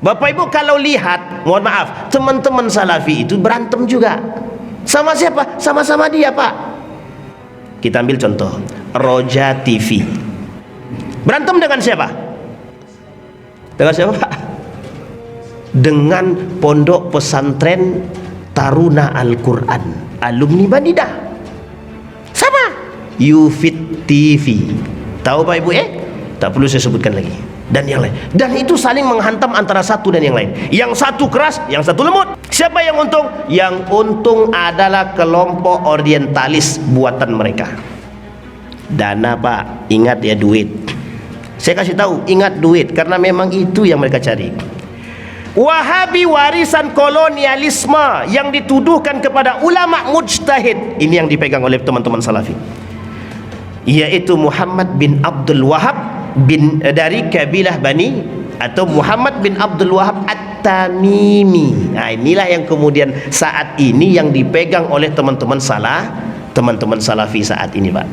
Bapak Ibu kalau lihat, mohon maaf, teman-teman Salafi itu berantem juga. Sama siapa? Sama-sama dia, Pak. Kita ambil contoh Roja TV. Berantem dengan siapa? Dengan siapa, Pak? Dengan Pondok Pesantren Taruna Al-Quran, alumni Banidah. Sama Yufid TV. Tahu Pak Ibu Tak perlu saya sebutkan lagi. Dan yang lain. Dan itu saling menghantam antara satu dan yang lain. Yang satu keras, yang satu lembut. Siapa yang untung? Yang untung adalah kelompok orientalis buatan mereka. Dana, Pak. Ingat ya, duit. Saya kasih tahu, ingat duit, karena memang itu yang mereka cari. Wahabi warisan kolonialisme yang dituduhkan kepada ulama mujtahid, ini yang dipegang oleh teman-teman Salafi, yaitu Muhammad bin Abdul Wahab dari kabilah Bani, atau Muhammad bin Abdul Wahab At-Tamimi. Nah, inilah yang kemudian saat ini yang dipegang oleh teman-teman Salafi saat ini, Pak.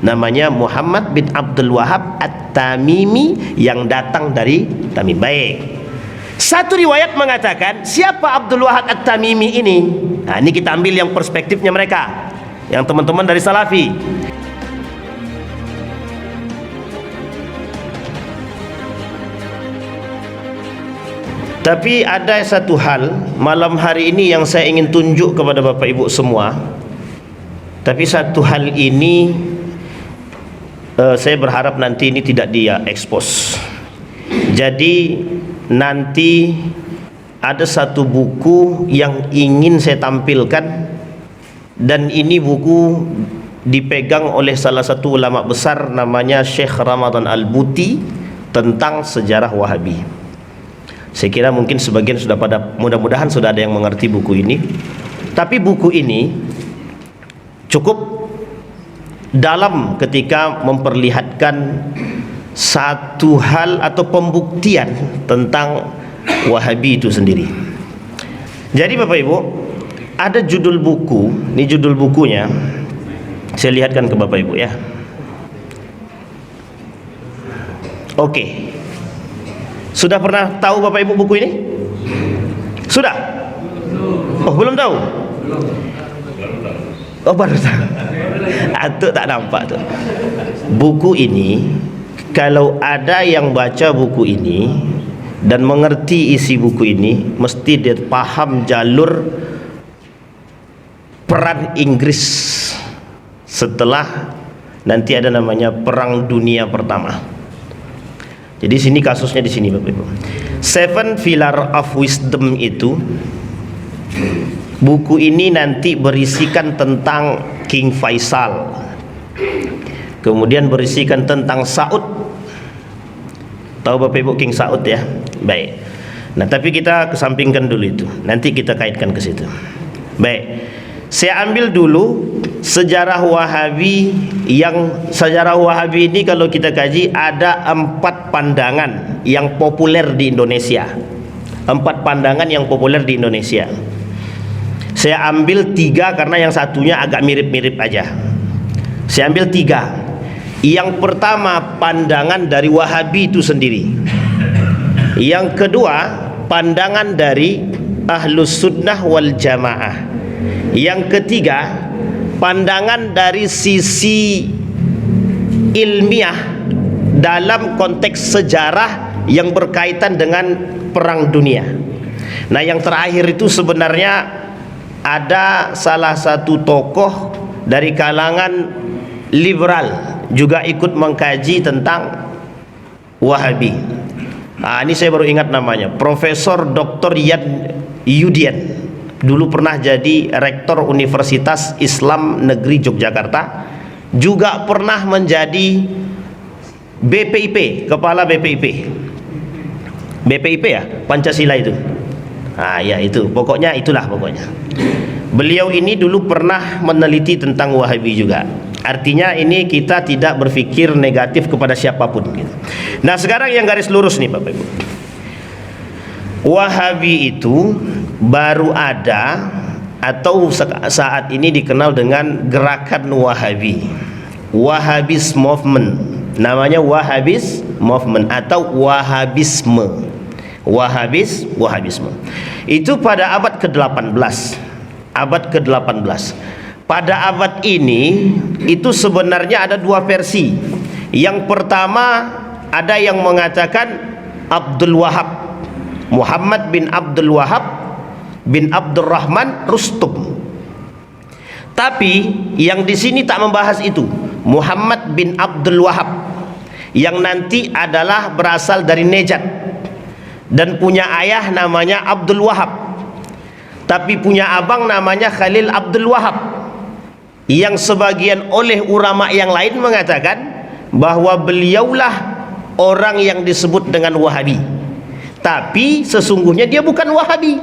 Namanya Muhammad bin Abdul Wahab At-Tamimi yang datang dari Tamim. Baik. Satu riwayat mengatakan, siapa Abdul Wahab At-Tamimi ini? Nah, ini kita ambil yang perspektifnya mereka, yang teman-teman dari Salafi. Tapi ada satu hal malam hari ini yang saya ingin tunjuk kepada Bapak Ibu semua. Tapi satu hal ini saya berharap nanti ini tidak dia expose. Jadi nanti ada satu buku yang ingin saya tampilkan, dan ini buku dipegang oleh salah satu ulama besar namanya Syekh Ramadan Al-Buti, tentang sejarah Wahabi. Saya kira mungkin sebagian sudah mudah-mudahan sudah ada yang mengerti buku ini. Tapi buku ini cukup dalam ketika memperlihatkan satu hal atau pembuktian tentang Wahabi itu sendiri. Jadi Bapak Ibu, ada judul buku, ini judul bukunya, saya lihatkan ke Bapak Ibu ya. Oke. Sudah pernah tahu Bapak Ibu buku ini? Sudah? Oh, belum tahu? Oh, baru tahu. Atuk tak nampak tuh. Buku ini, kalau ada yang baca buku ini dan mengerti isi buku ini, mesti dia paham jalur peran Inggris setelah nanti ada namanya Perang Dunia Pertama. Jadi sini kasusnya di sini Bapak Ibu. Seven Pillar of Wisdom itu, buku ini nanti berisikan tentang King Faisal, kemudian berisikan tentang Saud. Tahu Bapak Ibu King Saud ya? Baik. Nah, tapi kita kesampingkan dulu itu. Nanti kita kaitkan ke situ. Baik. Saya ambil dulu sejarah Wahabi. Yang sejarah Wahabi ini kalau kita kaji ada 4 pandangan yang populer di Indonesia. 4 pandangan yang populer di Indonesia. Saya ambil 3 karena yang satunya agak mirip-mirip aja. Saya ambil 3. Yang pertama pandangan dari Wahabi itu sendiri. Yang kedua pandangan dari Ahlus Sunnah wal Jamaah. Yang ketiga pandangan dari sisi ilmiah dalam konteks sejarah yang berkaitan dengan Perang Dunia. Nah, yang terakhir itu sebenarnya ada salah satu tokoh dari kalangan liberal juga ikut mengkaji tentang Wahabi. Nah, ini saya baru ingat namanya, Profesor Dr. Yudian. Dulu pernah jadi rektor Universitas Islam Negeri Yogyakarta, juga pernah menjadi BPIP, kepala BPIP. BPIP ya, Pancasila itu. Ah ya itu, pokoknya itulah pokoknya. Beliau ini dulu pernah meneliti tentang Wahabi juga. Artinya ini kita tidak berpikir negatif kepada siapapun gitu. Nah, sekarang yang garis lurus nih Bapak Ibu. Wahabi itu baru ada atau saat ini dikenal dengan gerakan Wahabi, Wahhabis Movement. Namanya Wahhabis Movement atau Wahabisme. Wahabisme. Itu pada abad ke-18. Abad ke-18. Pada abad ini itu sebenarnya ada dua versi. Yang pertama ada yang mengatakan Abdul Wahab, Muhammad bin Abdul Wahab bin Abdurrahman Rustum. Tapi yang di sini tak membahas itu. Muhammad bin Abdul Wahab yang nanti adalah berasal dari Najd dan punya ayah namanya Abdul Wahab, tapi punya abang namanya Khalil Abdul Wahab, yang sebagian oleh ulama yang lain mengatakan bahwa beliaulah orang yang disebut dengan Wahabi, tapi sesungguhnya dia bukan Wahabi,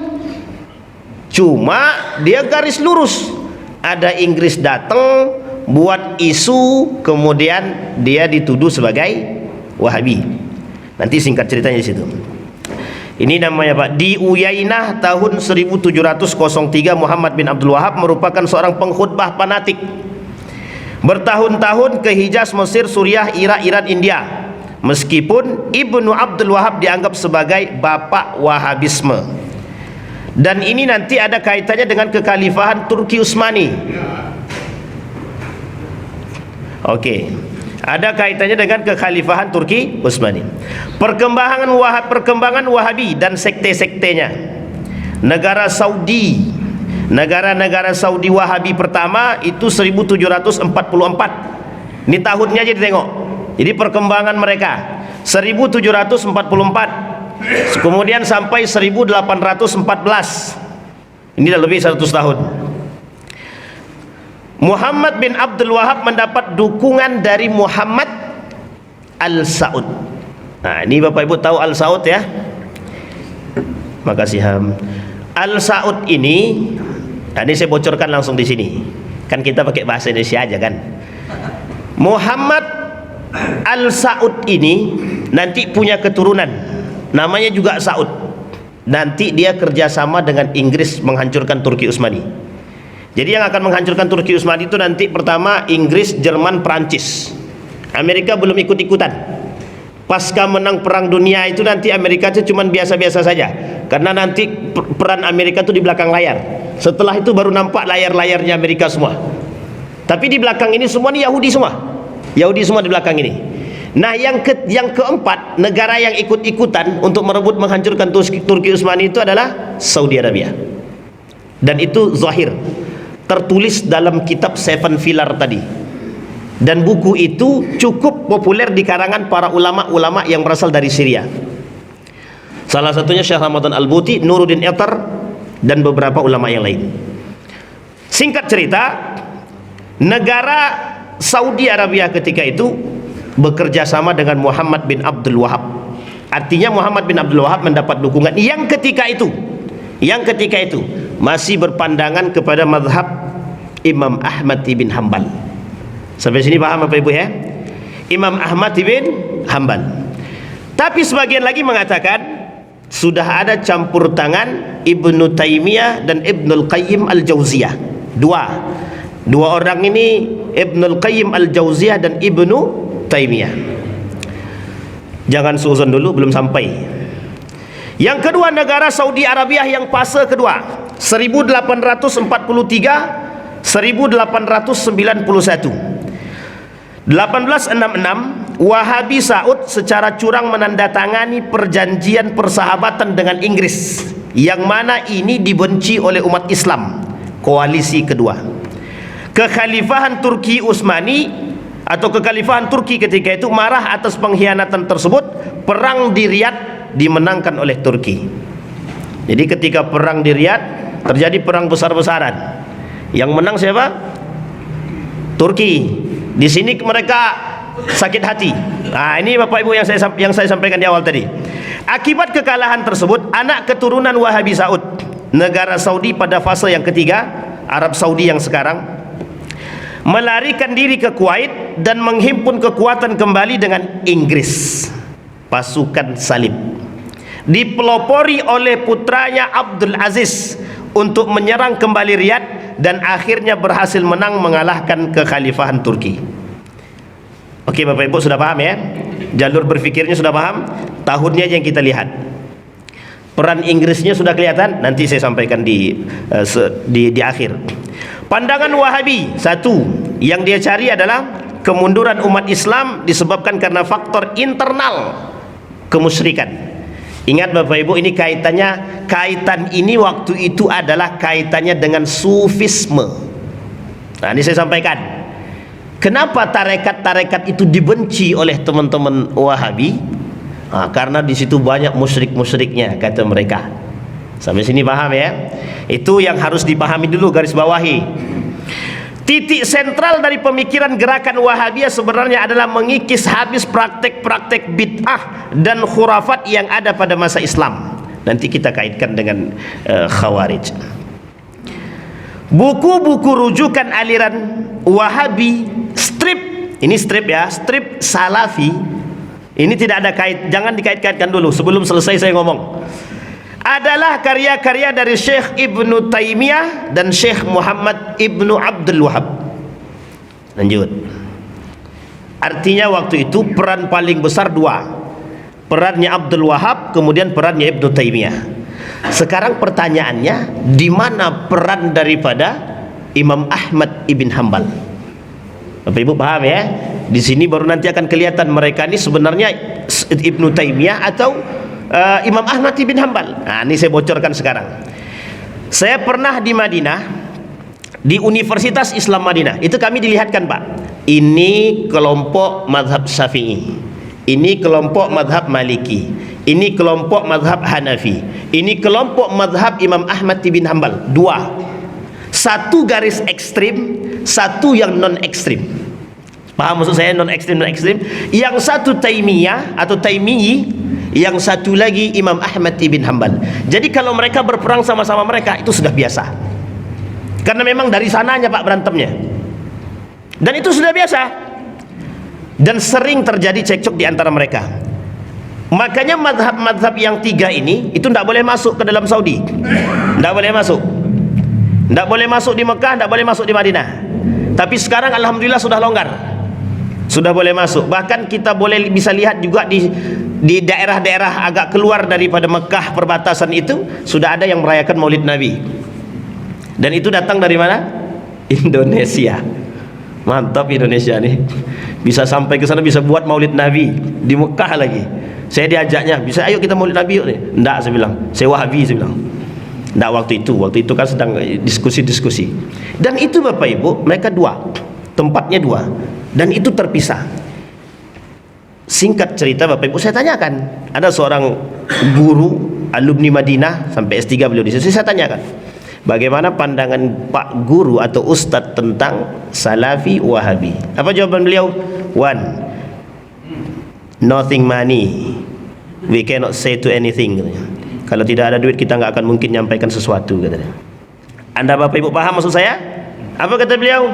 cuma dia garis lurus. Ada Inggris datang buat isu, kemudian dia dituduh sebagai Wahabi. Nanti singkat ceritanya di situ. Ini namanya Pak, di Uyainah tahun 1703 Muhammad bin Abdul Wahab merupakan seorang pengkhutbah fanatik. Bertahun-tahun ke Hijaz, Mesir, Suriah, Irak, Iran, India. Meskipun Ibnu Abdul Wahab dianggap sebagai bapak Wahabisme. Dan ini nanti ada kaitannya dengan kekhalifahan Turki Utsmani. Oke, ada kaitannya dengan kekhalifahan Turki Utsmani. Perkembangan Wahabi dan sekte-sektenya. Negara Saudi Wahabi pertama itu 1744. Ini tahunnya aja ditengok. Jadi perkembangan mereka 1744. Kemudian sampai 1814. Ini dah lebih 100 tahun. Muhammad bin Abdul Wahab mendapat dukungan dari Muhammad Al-Saud. Nah, ini Bapak Ibu tahu Al-Saud ya? Makasih Ham. Al-Saud ini, nah ini saya bocorkan langsung di sini. Kan kita pakai bahasa Indonesia aja kan. Muhammad Al-Saud ini nanti punya keturunan, namanya juga Saud. Nanti dia kerjasama dengan Inggris menghancurkan Turki Utsmani. Jadi yang akan menghancurkan Turki Utsmani itu nanti pertama Inggris, Jerman, Prancis. Amerika belum ikut-ikutan. Pasca menang perang dunia itu nanti Amerika itu cuma biasa-biasa saja, karena nanti peran Amerika itu di belakang layar. Setelah itu baru nampak layar-layarnya Amerika semua. Tapi di belakang ini semua ini Yahudi semua. Yahudi semua di belakang ini. Nah, yang keempat, negara yang ikut-ikutan untuk merebut menghancurkan Turki Utsmani itu adalah Saudi Arabia. Dan itu zahir, tertulis dalam kitab Seven Pillar tadi. Dan buku itu cukup populer di karangan para ulama-ulama yang berasal dari Syria. Salah satunya Syekh Ramadan Al-Buti, Nuruddin Etar, dan beberapa ulama yang lain. Singkat cerita, negara Saudi Arabia ketika itu bekerja sama dengan Muhammad bin Abdul Wahab. Artinya Muhammad bin Abdul Wahab mendapat dukungan yang ketika itu masih berpandangan kepada mazhab Imam Ahmad ibn Hanbal. Sampai sini paham Bapak Ibu ya? Imam Ahmad ibn Hanbal. Tapi sebagian lagi mengatakan sudah ada campur tangan Ibnu Taimiyah dan Ibnul Qayyim Al-Jauziyah. Dua orang ini, Ibnul Qayyim Al-Jauziyah dan Ibnu Taimiyah. Jangan suuzon dulu, belum sampai. Yang kedua, negara Saudi Arabia yang fase kedua 1843 1891. 1866 Wahabi Saud secara curang menandatangani perjanjian persahabatan dengan Inggris, yang mana ini dibenci oleh umat Islam. Koalisi kedua, kekhalifahan Turki Utsmani atau kekhalifahan Turki ketika itu marah atas pengkhianatan tersebut. Perang di Riyadh dimenangkan oleh Turki. Jadi ketika perang di Riyadh terjadi perang besar-besaran. Yang menang siapa? Turki. Di sini mereka sakit hati. Nah, ini Bapak Ibu yang saya sampaikan di awal tadi. Akibat kekalahan tersebut, anak keturunan Wahabi Saud, negara Saudi pada fase yang ketiga, Arab Saudi yang sekarang, melarikan diri ke Kuwait dan menghimpun kekuatan kembali dengan Inggris. Pasukan salib dipelopori oleh putranya Abdul Aziz untuk menyerang kembali Riyadh dan akhirnya berhasil menang mengalahkan kekhalifahan Turki. Oke Bapak Ibu sudah paham ya? Jalur berfikirnya sudah paham? Tahunnya yang kita lihat. Peran Inggrisnya sudah kelihatan, nanti saya sampaikan di akhir. Pandangan Wahabi, satu yang dia cari adalah kemunduran umat Islam disebabkan karena faktor internal kemusyrikan. Ingat Bapak Ibu, ini kaitan ini waktu itu adalah kaitannya dengan sufisme. Nah, ini saya sampaikan. Kenapa tarekat-tarekat itu dibenci oleh teman-teman Wahabi? Nah, karena di situ banyak musyrik-musyriknya, kata mereka. Sampai sini paham ya? Itu yang harus dipahami dulu, garis bawahi. Titik sentral dari pemikiran gerakan Wahabiyah sebenarnya adalah mengikis habis praktek-praktek bid'ah dan khurafat yang ada pada masa Islam. Nanti kita kaitkan dengan Khawarij. Buku-buku rujukan aliran Wahabi, ini strip ya, strip Salafi. Ini tidak ada jangan dikait-kaitkan dulu sebelum selesai saya ngomong. Adalah karya-karya dari Syekh Ibnu Taimiyah dan Syekh Muhammad Ibnu Abdul Wahab. Lanjut. Artinya waktu itu peran paling besar dua, perannya Abdul Wahab, kemudian perannya Ibnu Taimiyah. Sekarang pertanyaannya, di mana peran daripada Imam Ahmad ibn Hambal? Bapak Ibu paham ya? Di sini baru nanti akan kelihatan mereka ini sebenarnya Ibnu Taimiyah atau Imam Ahmad ibn Hambal. Nah, ini saya bocorkan sekarang. Saya pernah di Madinah, di Universitas Islam Madinah. Itu kami dilihatkan, Pak. Ini kelompok mazhab Syafi'i, ini kelompok mazhab Maliki, ini kelompok mazhab Hanafi, ini kelompok mazhab Imam Ahmad ibn Hambal. Dua. Satu garis ekstrim, satu yang non ekstrim. Paham maksud saya non ekstrim, non ekstrim? Yang satu Taimiyah atau Taimiyi, yang satu lagi Imam Ahmad ibn Hambal. Jadi kalau mereka berperang sama-sama mereka itu sudah biasa, karena memang dari sananya Pak berantemnya, dan itu sudah biasa, dan sering terjadi cekcok di antara mereka. Makanya mazhab-mazhab yang tiga ini itu tidak boleh masuk ke dalam Saudi, tidak boleh masuk, tidak boleh masuk di Mekah, tidak boleh masuk di Madinah. Tapi sekarang alhamdulillah sudah longgar, sudah boleh masuk. Bahkan kita bisa lihat juga di daerah-daerah agak keluar daripada Mekah perbatasan itu sudah ada yang merayakan Maulid Nabi. Dan itu datang dari mana? Indonesia. Mantap Indonesia nih. Bisa sampai ke sana, bisa buat Maulid Nabi di Mekah lagi. Saya diajaknya, bisa ayo kita Maulid Nabi yuk nih. Enggak, saya bilang. Saya Wahabi, saya bilang. Enggak waktu itu kan sedang diskusi-diskusi. Dan itu Bapak Ibu, mereka dua. Tempatnya dua. Dan itu terpisah. Singkat cerita Bapak Ibu, saya tanyakan, ada seorang guru alumni Madinah sampai S3 beliau di situ. Saya tanyakan, bagaimana pandangan Pak Guru atau Ustadz tentang Salafi Wahabi? Apa jawaban beliau? One, nothing money, we cannot say to anything, katanya. Kalau tidak ada duit kita nggak akan mungkin nyampaikan sesuatu, katanya. Anda Bapak Ibu paham maksud saya? Apa kata beliau?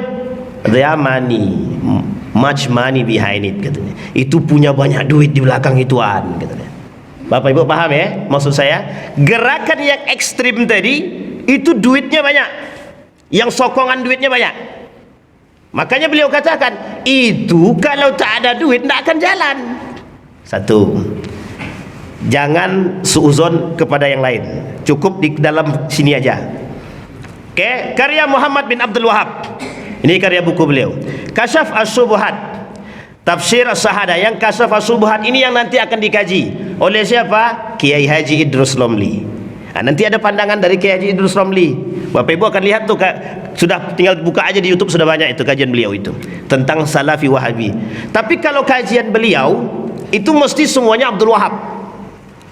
There are money, much money behind it, katanya. Itu punya banyak duit di belakang ituan, katanya. Bapak Ibu paham ya maksud saya? Gerakan yang ekstrim tadi itu duitnya banyak, yang sokongan duitnya banyak. Makanya beliau katakan, itu kalau tak ada duit tidak akan jalan. Satu, jangan suuzon kepada yang lain, cukup di dalam sini aja. Oke, karya Muhammad bin Abdul Wahab. Ini karya buku beliau, Kasyaf As-Syubhat, Tafsir As-Sahada. Yang Kasyaf As-Syubhat ini yang nanti akan dikaji oleh siapa? Kiai Haji Idrus Romli. Nah, nanti ada pandangan dari Kiai Haji Idrus Romli. Bapak Ibu akan lihat tuh, sudah tinggal buka aja di YouTube, sudah banyak itu kajian beliau itu tentang Salafi Wahabi. Tapi kalau kajian beliau itu mesti semuanya Abdul Wahab,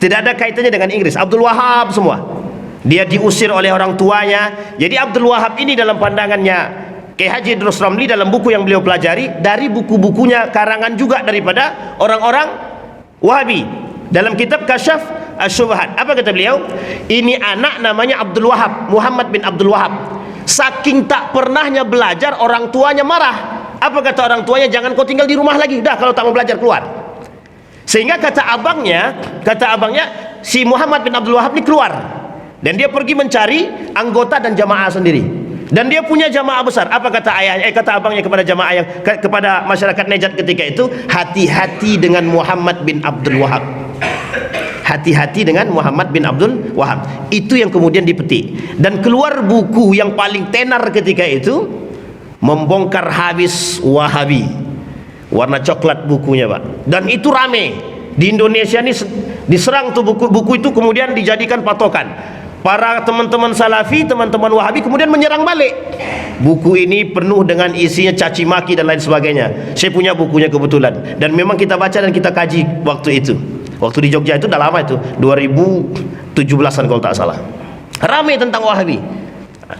tidak ada kaitannya dengan Inggris. Abdul Wahab semua. Dia diusir oleh orang tuanya. Jadi Abdul Wahab ini dalam pandangannya Kiai Haji Idrus Romli, dalam buku yang beliau pelajari dari buku-bukunya karangan juga daripada orang-orang Wahabi, dalam kitab Kasyaf As-Syubhat, apa kata beliau? Ini anak namanya Abdul Wahab, Muhammad bin Abdul Wahab. Saking tak pernahnya belajar, orang tuanya marah. Apa kata orang tuanya? Jangan kau tinggal di rumah lagi, dah kalau tak mau belajar keluar. Sehingga kata abangnya si Muhammad bin Abdul Wahab ini keluar, dan dia pergi mencari anggota dan jamaah sendiri. Dan dia punya jamaah besar. Apa kata ayahnya? Kata abangnya kepada jamaah kepada masyarakat Najd ketika itu, hati-hati dengan Muhammad bin Abdul Wahab. hati-hati dengan Muhammad bin Abdul Wahab. Itu yang kemudian dipetik, dan keluar buku yang paling tenar ketika itu, Membongkar Habis Wahabi, warna coklat bukunya Pak. Dan itu rame di Indonesia, ini diserang tuh buku-buku itu, kemudian dijadikan patokan. Para teman-teman Salafi, teman-teman Wahabi kemudian menyerang balik. Buku ini penuh dengan isinya caci maki dan lain sebagainya. Saya punya bukunya kebetulan, dan memang kita baca dan kita kaji waktu itu. Waktu di Jogja itu udah lama itu, 2017an kalau tak salah. Rame tentang Wahabi.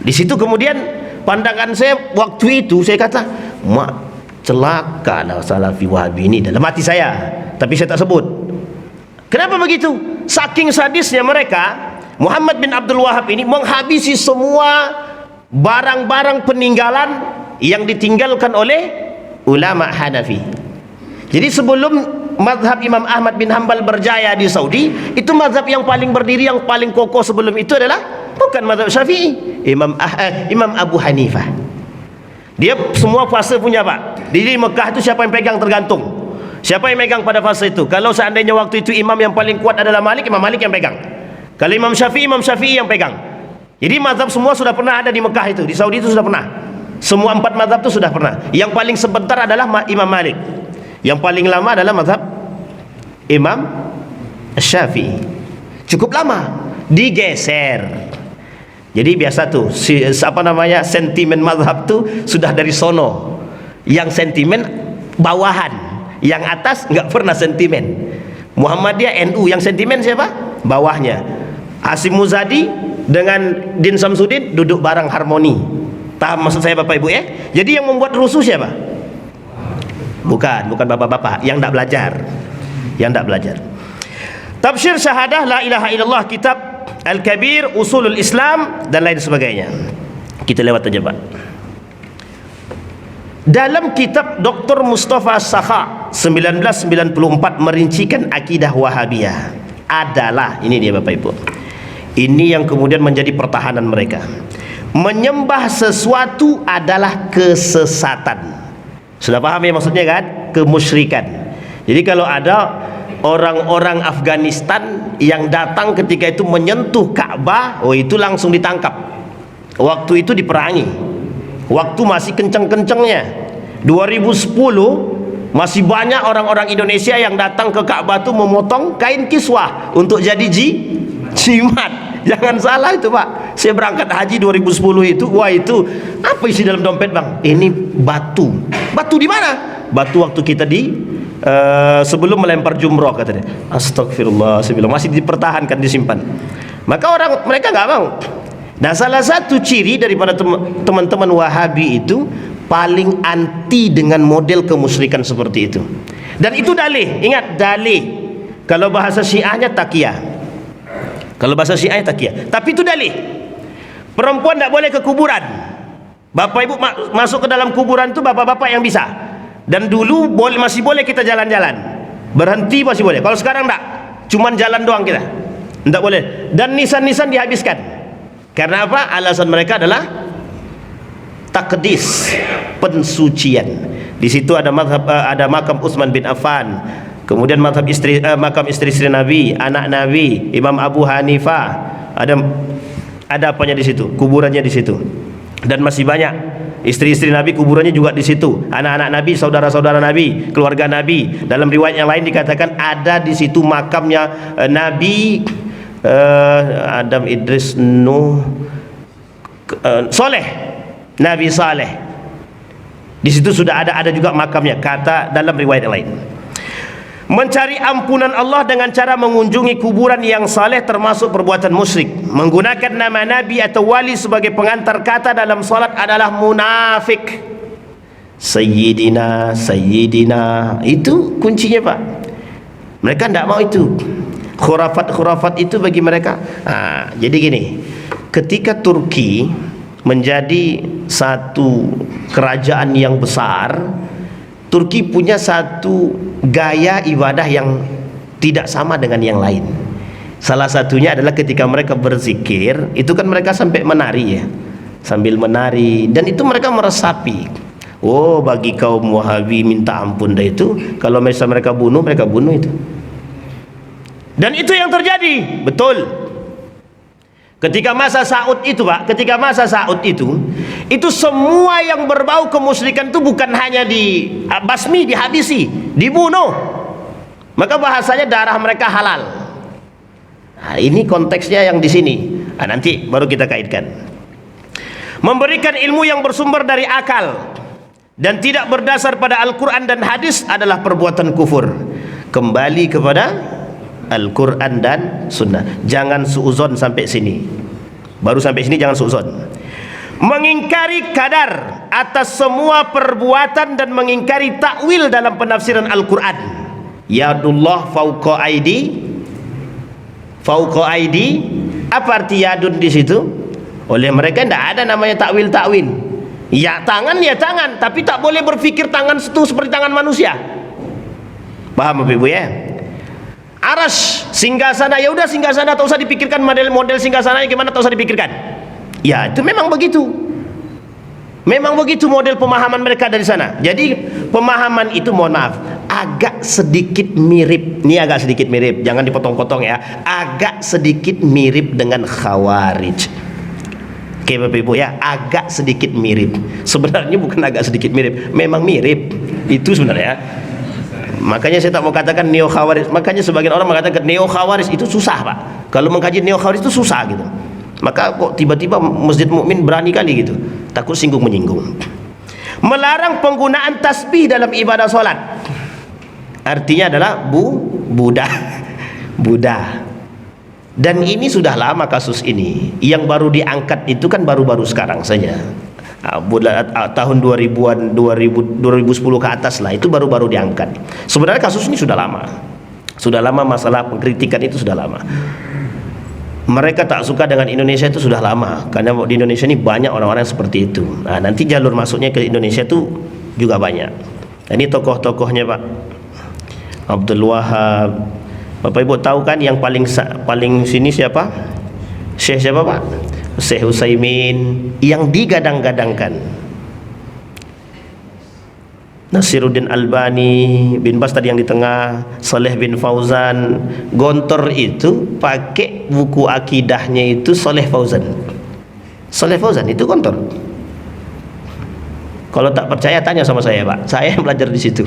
Di situ kemudian pandangan saya waktu itu, saya kata, mak, celaka lah Salafi Wahabi ini dalam hati saya, tapi saya tak sebut. Kenapa begitu? Saking sadisnya mereka, Muhammad bin Abdul Wahab ini menghabisi semua barang-barang peninggalan yang ditinggalkan oleh ulama Hanafi. Jadi sebelum mazhab Imam Ahmad bin Hanbal berjaya di Saudi, itu mazhab yang paling berdiri, yang paling kokoh sebelum itu adalah bukan mazhab Syafi'i, Imam Abu Hanifah. Dia semua fase punya Pak. Di Mekah itu siapa yang pegang tergantung. Siapa yang pegang pada fase itu? Kalau seandainya waktu itu imam yang paling kuat adalah Malik, Imam Malik yang pegang. Kalau Imam Syafi'i yang pegang. Jadi mazhab semua sudah pernah ada di Mekah itu, di Saudi itu sudah pernah. Semua 4 mazhab itu sudah pernah. Yang paling sebentar adalah Imam Malik. Yang paling lama adalah mazhab Imam Syafi'i. Cukup lama, digeser. Jadi biasa tuh sentimen mazhab tuh sudah dari sono. Yang sentimen bawahan, yang atas nggak pernah sentimen. Muhammadiyah, NU, yang sentimen siapa? Bawahnya. Hasyim Muzadi dengan Din Samsudin duduk bareng harmoni. Paham maksud saya Bapak Ibu ya? Jadi yang membuat rusuh siapa? Bukan bapak-bapak yang tidak belajar. Yang tidak belajar. Tafsir syahadah la ilaha illallah, kitab Al-Kabir, Usulul Islam, dan lain sebagainya. Kita lewat aja Pak. Dalam kitab Dr. Mustafa Sakha 1994 merincikan akidah Wahabiyah adalah, ini dia Bapak Ibu, ini yang kemudian menjadi pertahanan mereka, menyembah sesuatu adalah kesesatan. Sudah paham ya maksudnya kan? Kemusyrikan. Jadi kalau ada orang-orang Afghanistan yang datang ketika itu menyentuh Ka'bah, oh itu langsung ditangkap. Waktu itu diperangi. Waktu masih kenceng-kencengnya 2010, masih banyak orang-orang Indonesia yang datang ke Ka'bah itu memotong kain kiswah untuk jadi jimat. Jangan salah itu Pak. Saya berangkat haji 2010 itu, wah itu apa isi dalam dompet Bang? Ini batu. Batu di mana? Batu waktu kita di sebelum melempar jumroh katanya. Astagfirullah, saya bilang masih dipertahankan, disimpan. Maka mereka nggak mau. Nah, salah satu ciri daripada teman-teman Wahabi itu paling anti dengan model kemusyrikan seperti itu. Dan itu dalih, ingat dalih. Kalau bahasa Syiahnya taqiyah. Kalau bahasa Syiahnya taqiyah. Tapi itu dalih. Perempuan tidak boleh ke kuburan. Bapak Ibu masuk ke dalam kuburan itu bapak-bapak yang bisa. Dan dulu masih boleh kita jalan-jalan. Berhenti masih boleh. Kalau sekarang enggak. Cuman jalan doang kita. Enggak boleh. Dan nisan-nisan dihabiskan. Karena apa? Alasan mereka adalah takdis, pensucian. Di situ ada makam Utsman bin Affan, kemudian makam istri Nabi, anak Nabi, Imam Abu Hanifah. Ada apanya di situ? Kuburannya di situ. Dan masih banyak istri-istri Nabi, kuburannya juga di situ. Anak-anak Nabi, saudara-saudara Nabi, keluarga Nabi. Dalam riwayat yang lain dikatakan ada di situ makamnya Nabi Adam, Idris, Nuh, Soleh, Nabi Saleh. Di situ sudah ada juga makamnya, kata dalam riwayat yang lain. Mencari ampunan Allah dengan cara mengunjungi kuburan yang saleh termasuk perbuatan musyrik. Menggunakan nama Nabi atau wali sebagai pengantar kata dalam salat adalah munafik. Sayyidina, itu kuncinya Pak. Mereka tidak mau itu. Khurafat itu bagi mereka. Jadi gini, ketika Turki menjadi satu kerajaan yang besar, Turki punya satu gaya ibadah yang tidak sama dengan yang lain. Salah satunya adalah ketika mereka berzikir, itu kan mereka sampai menari ya, sambil menari, dan itu mereka meresapi. Oh, bagi kaum Wahabi minta ampun dah itu, kalau misalnya mereka bunuh itu. Dan itu yang terjadi, betul. Ketika masa Saud itu, Pak, ketika masa Saud itu semua yang berbau kemusyrikan itu bukan hanya dibasmi, dihabisi, dibunuh. Maka bahasanya darah mereka halal. Nah, ini konteksnya yang di sini. Nah, nanti baru kita kaitkan. Memberikan ilmu yang bersumber dari akal dan tidak berdasar pada Al-Quran dan hadis adalah perbuatan kufur. Kembali kepada Al-Quran dan Sunnah. Jangan suuzon sampai sini. Baru sampai sini jangan suuzon. Mengingkari kadar atas semua perbuatan dan mengingkari takwil dalam penafsiran Al-Quran. Yadullah fauqa aidi. Fauqa aidi. Apa arti yadun di situ? Oleh mereka tidak ada namanya takwil-takwil. Ya tangan, tapi tak boleh berpikir tangan itu seperti tangan manusia. Paham Bapak Ibu ya? Arash, singgasana, ya udah singgasana, tak usah dipikirkan model-model singgasananya gimana, tak usah dipikirkan. Ya itu memang begitu. Memang begitu model pemahaman mereka dari sana. Jadi pemahaman itu, mohon maaf, agak sedikit mirip. Ini agak sedikit mirip, jangan dipotong-potong ya. Agak sedikit mirip dengan Khawarij. Oke Bapak Ibu ya, agak sedikit mirip. Sebenarnya bukan agak sedikit mirip, memang mirip. Itu sebenarnya. Makanya saya tak mau katakan neo khawaris. Makanya sebagian orang mengatakan neo khawaris itu susah, Pak. Kalau mengkaji neo khawaris itu susah gitu. Maka kok tiba-tiba Masjid Mukmin berani kali gitu. Takut singgung menyinggung. Melarang penggunaan tasbih dalam ibadah solat. Artinya adalah Buddha. Dan ini sudah lama kasus ini. Yang baru diangkat itu kan baru-baru sekarang saja. Tahun 2000-an 2010 ke atas lah, itu baru-baru diangkat. Sebenarnya kasus ini sudah lama, masalah pengkritikan itu sudah lama. Mereka tak suka dengan Indonesia itu sudah lama, karena di Indonesia ini banyak orang-orang seperti itu. Nah, nanti jalur masuknya ke Indonesia itu juga banyak. Nah, ini tokoh-tokohnya Pak Abdul Wahab. Bapak Ibu tahu kan yang paling sini siapa? Syekh siapa Pak? Syekh Utsaimin yang digadang-gadangkan. Nasiruddin Albani, bin Bas tadi yang di tengah, Saleh bin Fauzan. Gontor itu pakai buku akidahnya itu Saleh Fauzan. Saleh Fauzan itu Gontor. Kalau tak percaya tanya sama saya Pak, saya yang belajar di situ.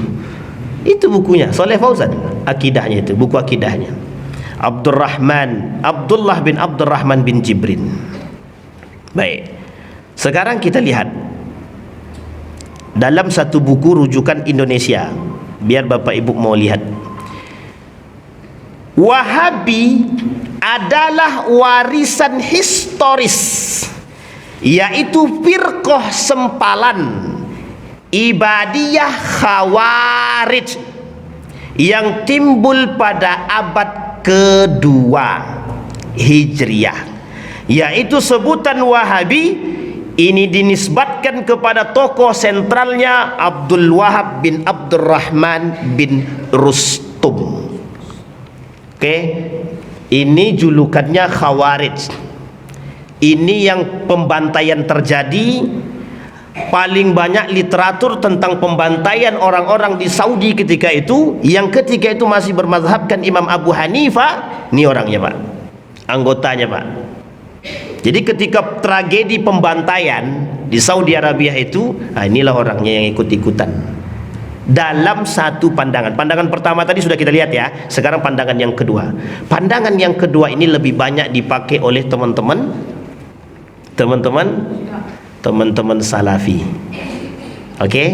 Itu bukunya Saleh Fauzan, akidahnya itu, buku akidahnya. Abdullah bin Abdurrahman bin Jibrin. Baik, sekarang kita lihat dalam satu buku rujukan Indonesia, biar Bapak Ibu mau lihat. Wahabi adalah warisan historis, yaitu firqah sempalan Ibadiyah Khawarij yang timbul pada abad kedua Hijriah. Yaitu sebutan Wahabi ini dinisbatkan kepada tokoh sentralnya Abdul Wahab bin Abdurrahman bin Rustum. Oke, ini julukannya Khawarij. Ini yang pembantaian terjadi. Paling banyak literatur tentang pembantaian orang-orang di Saudi ketika itu, yang ketika itu masih bermazhabkan Imam Abu Hanifah. Ini orangnya Pak, anggotanya Pak. Jadi ketika tragedi pembantaian di Saudi Arabia itu, inilah orangnya yang ikut-ikutan dalam satu pandangan. Pandangan pertama tadi sudah kita lihat ya. Sekarang pandangan yang kedua. Pandangan yang kedua ini lebih banyak dipakai oleh teman-teman Salafi. Oke?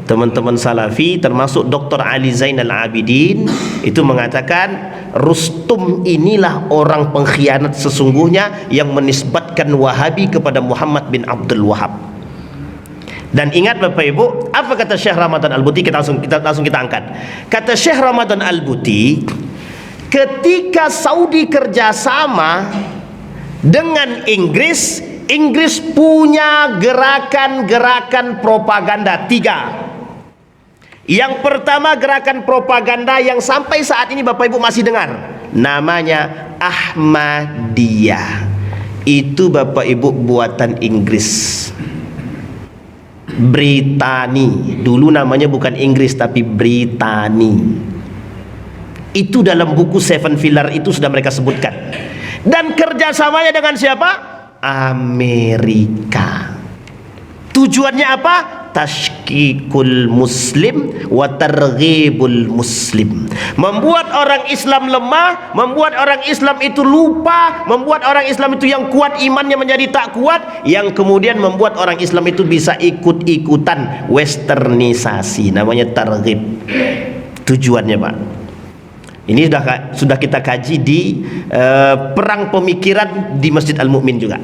Teman-teman Salafi termasuk Dr. Ali Zainal Abidin itu mengatakan Rustum inilah orang pengkhianat sesungguhnya yang menisbatkan Wahabi kepada Muhammad bin Abdul Wahab. Dan ingat Bapak Ibu, apa kata Syekh Ramadan Al-Buti? Kita langsung angkat. Kata Syekh Ramadan Al-Buti, ketika Saudi kerjasama dengan Inggris punya gerakan-gerakan propaganda 3. Yang pertama, gerakan propaganda yang sampai saat ini Bapak Ibu masih dengar, namanya Ahmadiyah. Itu Bapak Ibu buatan Inggris, Britani. Dulu namanya bukan Inggris tapi Britani. Itu dalam buku Seven Pillar itu sudah mereka sebutkan. Dan kerjasamanya dengan siapa? Amerika. Tujuannya apa? Tashkikul muslim wa targhibul muslim. Membuat orang Islam lemah, membuat orang Islam itu lupa, membuat orang Islam itu yang kuat imannya menjadi tak kuat, yang kemudian membuat orang Islam itu bisa ikut-ikutan westernisasi, namanya targhib. Tujuannya, Pak. Ini sudah kita kaji di perang pemikiran di Masjid Al-Mu'min juga.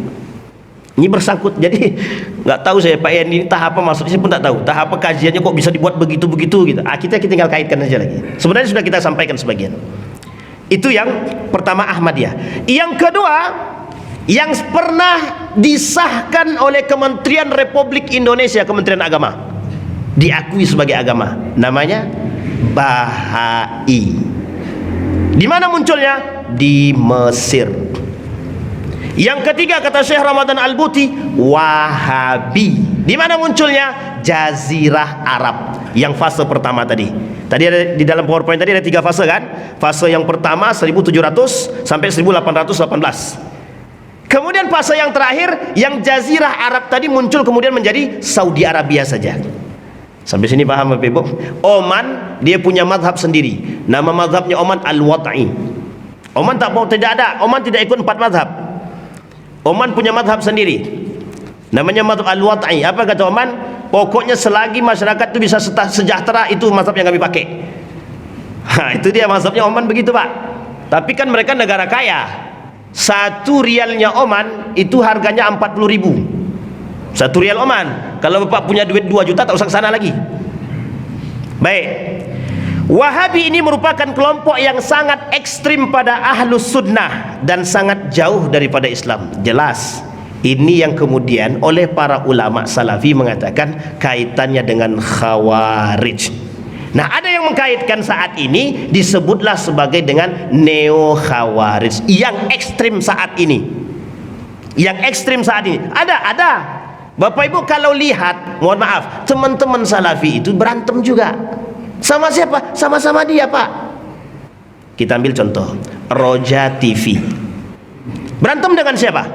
Ini bersangkut, jadi nggak tahu saya Pak ini tahap apa maksudnya, saya pun tak tahu tahap apa kajiannya kok bisa dibuat begitu-begitu gitu. Kita tinggal kaitkan aja lagi. Sebenarnya sudah kita sampaikan sebagian. Itu yang pertama Ahmadiyah. Yang kedua, yang pernah disahkan oleh Kementerian Republik Indonesia, Kementerian Agama, diakui sebagai agama, namanya Bahai. Di mana munculnya? Di Mesir. Yang ketiga kata Syekh Ramadan Al-Buti, Wahabi. Di mana munculnya? Jazirah Arab. Yang fase pertama tadi. Tadi ada di dalam PowerPoint tadi ada 3 fase kan? Fase yang pertama 1700 sampai 1818. Kemudian fase yang terakhir yang Jazirah Arab tadi muncul kemudian menjadi Saudi Arabia saja. Sampai sini paham Bapak Ibu? Oman dia punya mazhab sendiri. Nama mazhabnya Oman Al-Wad'i. Oman tidak ada. Oman tidak ikut 4 mazhab. Oman punya mazhab sendiri, namanya mazhab Al-Wad'i. Apa kata Oman? Pokoknya selagi masyarakat itu bisa sejahtera, itu mazhab yang kami pakai. Itu dia mazhabnya Oman begitu Pak. Tapi kan mereka negara kaya. 1 rialnya Oman itu harganya 40.000. 1 rial Oman. Kalau Bapak punya duit 2 juta tak usah ke sana lagi. Baik. Wahabi ini merupakan kelompok yang sangat ekstrim pada ahlus sunnah dan sangat jauh daripada Islam. Jelas ini yang kemudian oleh para ulama salafi mengatakan kaitannya dengan khawarij. Nah, ada yang mengkaitkan saat ini disebutlah sebagai dengan neo khawarij yang ekstrim saat ini. Yang ekstrim saat ini ada. Bapak Ibu kalau lihat, mohon maaf, teman-teman salafi itu berantem juga. Sama siapa? Sama-sama dia Pak. Kita ambil contoh Roja TV. Berantem dengan siapa?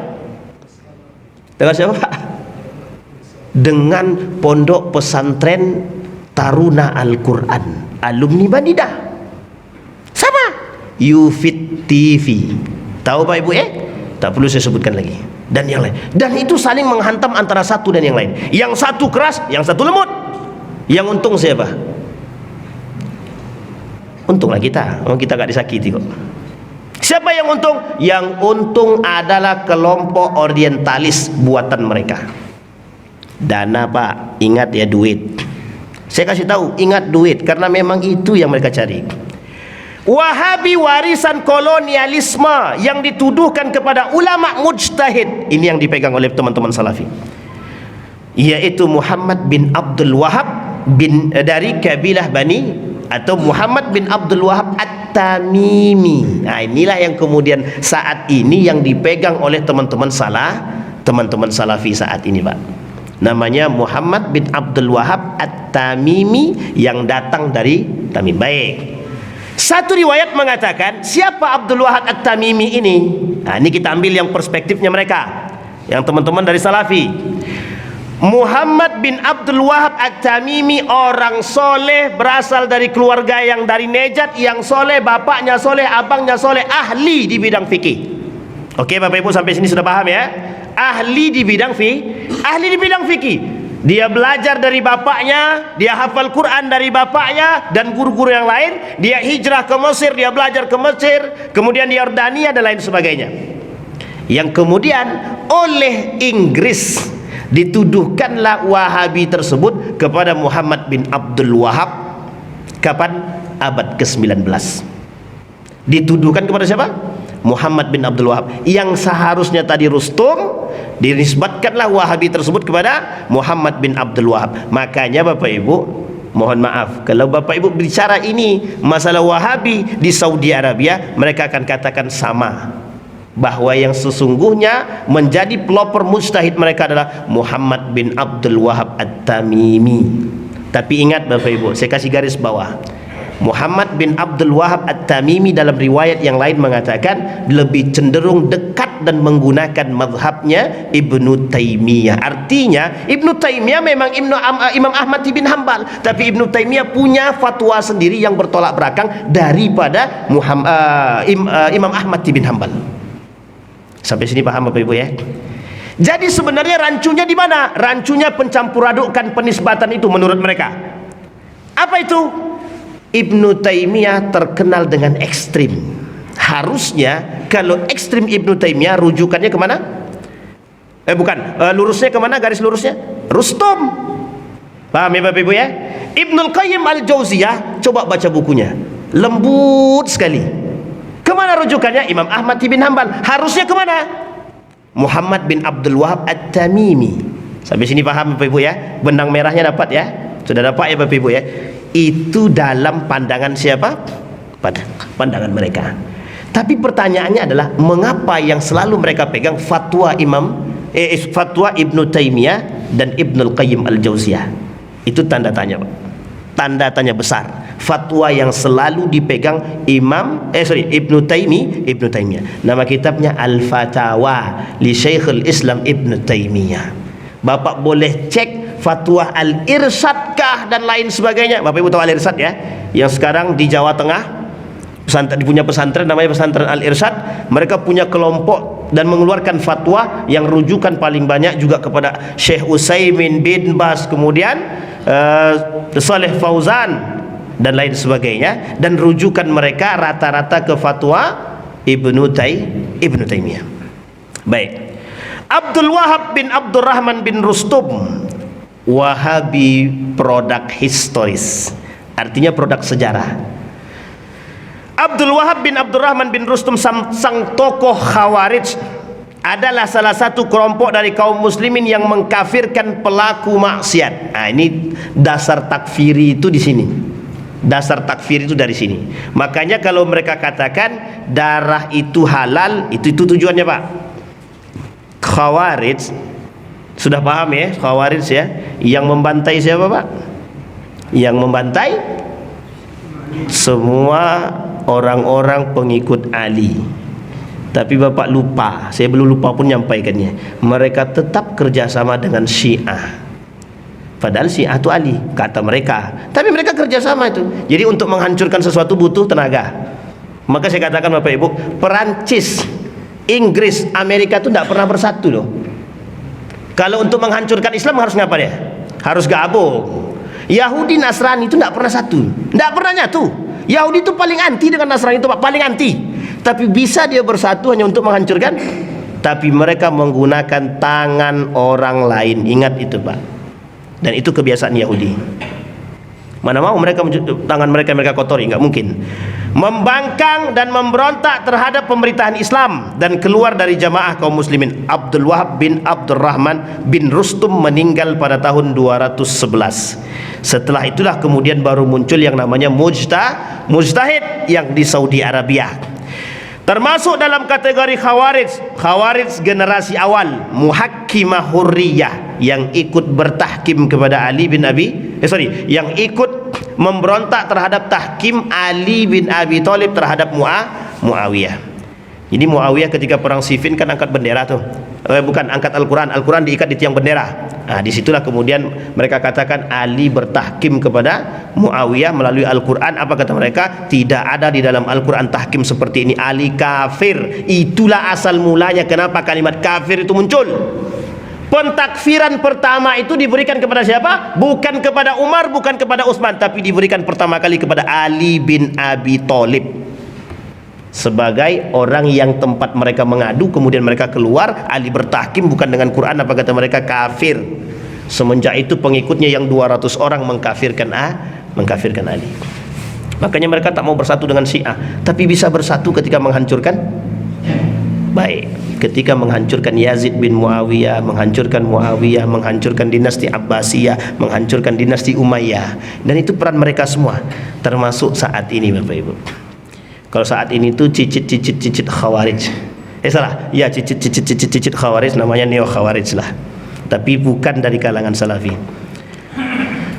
Dengan siapa Pak? Dengan Pondok Pesantren Taruna Al-Quran, alumni Banidah. Sama Yufid TV. Tahu Pak Ibu Tak perlu saya sebutkan lagi. Dan yang lain. Dan itu saling menghantam antara satu dan yang lain. Yang satu keras, yang satu lembut. Yang untung siapa? Untunglah kita, kita gak disakiti kok. Siapa yang untung? Yang untung adalah kelompok orientalis buatan mereka. Dana Pak, ingat ya duit. Saya kasih tahu, ingat duit, karena memang itu yang mereka cari. Wahabi warisan kolonialisme yang dituduhkan kepada ulama mujtahid. Ini yang dipegang oleh teman-teman salafi, yaitu Muhammad bin Abdul Wahab dari kabilah Bani, atau Muhammad bin Abdul Wahab At-Tamimi. Nah, inilah yang kemudian saat ini yang dipegang oleh teman-teman salafi saat ini Pak. Namanya Muhammad bin Abdul Wahab At-Tamimi yang datang dari Tamim. Baik. Satu riwayat mengatakan siapa Abdul Wahab At-Tamimi ini? Nah, ini kita ambil yang perspektifnya mereka, yang teman-teman dari salafi. Muhammad bin Abdul Wahab At-Tamimi orang soleh, berasal dari keluarga yang dari Nejat, yang soleh, bapaknya soleh, abangnya soleh, ahli di bidang fikih. Oke Bapak Ibu sampai sini sudah paham ya? Ahli di bidang fikih. Dia belajar dari bapaknya, dia hafal Quran dari bapaknya dan guru-guru yang lain. Dia hijrah ke Mesir, dia belajar ke Mesir, kemudian di Yordania dan lain sebagainya. Yang kemudian oleh Inggris dituduhkanlah Wahabi tersebut kepada Muhammad bin Abdul Wahab. Kapan? Abad ke-19. Dituduhkan kepada siapa? Muhammad bin Abdul Wahab. Yang seharusnya tadi Rustum, dinisbatkanlah Wahabi tersebut kepada Muhammad bin Abdul Wahab. Makanya Bapak Ibu, mohon maaf, kalau Bapak Ibu bicara ini masalah Wahabi di Saudi Arabia, mereka akan katakan sama, bahwa yang sesungguhnya menjadi pelopor mujtahid mereka adalah Muhammad bin Abdul Wahab At-Tamimi. Tapi ingat Bapak Ibu, saya kasih garis bawah, Muhammad bin Abdul Wahab At-Tamimi dalam riwayat yang lain mengatakan lebih cenderung dekat dan menggunakan mazhabnya Ibnu Taimiyah. Artinya Ibnu Taimiyah memang Imam Ahmad bin Hanbal, tapi Ibnu Taimiyah punya fatwa sendiri yang bertolak belakang daripada Imam Ahmad bin Hanbal. Sampai sini paham Bapak Ibu ya? Jadi sebenarnya rancunya di mana? Rancunya pencampuradukkan penisbatan itu menurut mereka. Apa itu? Ibnu Taimiyah terkenal dengan ekstrim. Harusnya kalau ekstrim Ibnu Taimiyah rujukannya kemana? Lurusnya kemana? Garis lurusnya Rustum. Paham ya Bapak Ibu ya? Ibnul Qayyim Al-Jauziyah, coba baca bukunya, lembut sekali. Kemana rujukannya? Imam Ahmad bin Hanbal. Harusnya kemana? Muhammad bin Abdul Wahab At-Tamimi. Sampai sini paham Bapak Ibu ya? Benang merahnya dapat ya? Sudah dapat ya Bapak Ibu ya? Itu dalam pandangan siapa? Pandangan mereka. Tapi pertanyaannya adalah, mengapa yang selalu mereka pegang fatwa fatwa Ibnu Taimiyah dan Ibnul Qayyim Al-Jauziyah? Itu tanda tanya, Pak. Tanda tanya besar. Fatwa yang selalu dipegang Ibnu Taimiyah. Nama kitabnya Al-Fatawa li Syekhul Islam Ibnu Taimiyah. Bapak boleh cek fatwa Al-Irsyadkah dan lain sebagainya. Bapak Ibu tahu Al-Irsyad ya, yang sekarang di Jawa Tengah punya pesantren namanya pesantren Al-Irsyad. Mereka punya kelompok dan mengeluarkan fatwa yang rujukan paling banyak juga kepada Syekh Utsaimin bin Baz, kemudian Saleh Fauzan dan lain sebagainya, dan rujukan mereka rata-rata ke fatwa Ibnu Taimiyah. Baik. Abdul Wahab bin Abdurrahman bin Rustum, Wahabi produk historis, artinya produk sejarah. Abdul Wahab bin Abdurrahman bin Rustum, sang tokoh Khawarij, adalah salah satu kelompok dari kaum muslimin yang mengkafirkan pelaku maksiat. Nah, ini dasar takfiri itu di sini. Dasar takfir itu dari sini. Makanya kalau mereka katakan darah itu halal, itu tujuannya Pak. Khawarij, sudah paham ya? Khawarij ya, yang membantai siapa Pak? Yang membantai semua orang-orang pengikut Ali. Tapi Bapak lupa, saya belum lupa pun nyampaikannya, mereka tetap kerjasama dengan Syiah. Padahal Syiah itu Ali, kata mereka. Tapi mereka kerjasama itu. Jadi untuk menghancurkan sesuatu butuh tenaga. Maka saya katakan Bapak Ibu, Perancis, Inggris, Amerika itu tidak pernah bersatu loh. Kalau untuk menghancurkan Islam harus ngapa dia? Harus gabung. Yahudi Nasrani itu tidak pernah satu, tidak pernah nyatu. Yahudi itu paling anti dengan Nasrani itu Pak, paling anti. Tapi bisa dia bersatu hanya untuk menghancurkan. Tapi mereka menggunakan tangan orang lain. Ingat itu Pak. Dan itu kebiasaan Yahudi. Mana mau tangan mereka kotori, nggak mungkin. Membangkang dan memberontak terhadap pemerintahan Islam dan keluar dari jamaah kaum muslimin. Abdul Wahab bin Abdurrahman bin Rustum meninggal pada tahun 211. Setelah itulah kemudian baru muncul yang namanya mujtahid yang di Saudi Arabia. Termasuk dalam kategori Khawarij generasi awal, muhakkimah hurriyah, yang ikut bertahkim kepada yang ikut memberontak terhadap tahkim Ali bin Abi Thalib terhadap Muawiyah. Jadi Muawiyah ketika perang Siffin kan angkat bendera tuh, angkat Al-Quran diikat di tiang bendera. Nah, disitulah kemudian mereka katakan Ali bertahkim kepada Muawiyah melalui Al-Quran. Apa kata mereka? Tidak ada di dalam Al-Quran tahkim seperti ini. Ali kafir. Itulah asal mulanya kenapa kalimat kafir itu muncul. Pentakfiran pertama itu diberikan kepada siapa? Bukan kepada Umar, bukan kepada Utsman, tapi diberikan pertama kali kepada Ali bin Abi Thalib, sebagai orang yang tempat mereka mengadu. Kemudian mereka keluar, Ali bertahkim bukan dengan Quran. Apa kata mereka? Kafir. Semenjak itu pengikutnya yang 200 orang mengkafirkan Ali. Makanya mereka tak mau bersatu dengan Syiah, tapi bisa bersatu ketika menghancurkan ketika menghancurkan Yazid bin Muawiyah, menghancurkan dinasti Abbasiyah, menghancurkan dinasti Umayyah. Dan itu peran mereka semua, termasuk saat ini Bapak Ibu. Kalau saat ini tuh cicit Khawarij. Cicit Khawarij namanya neo Khawarij lah. Tapi bukan dari kalangan Salafi.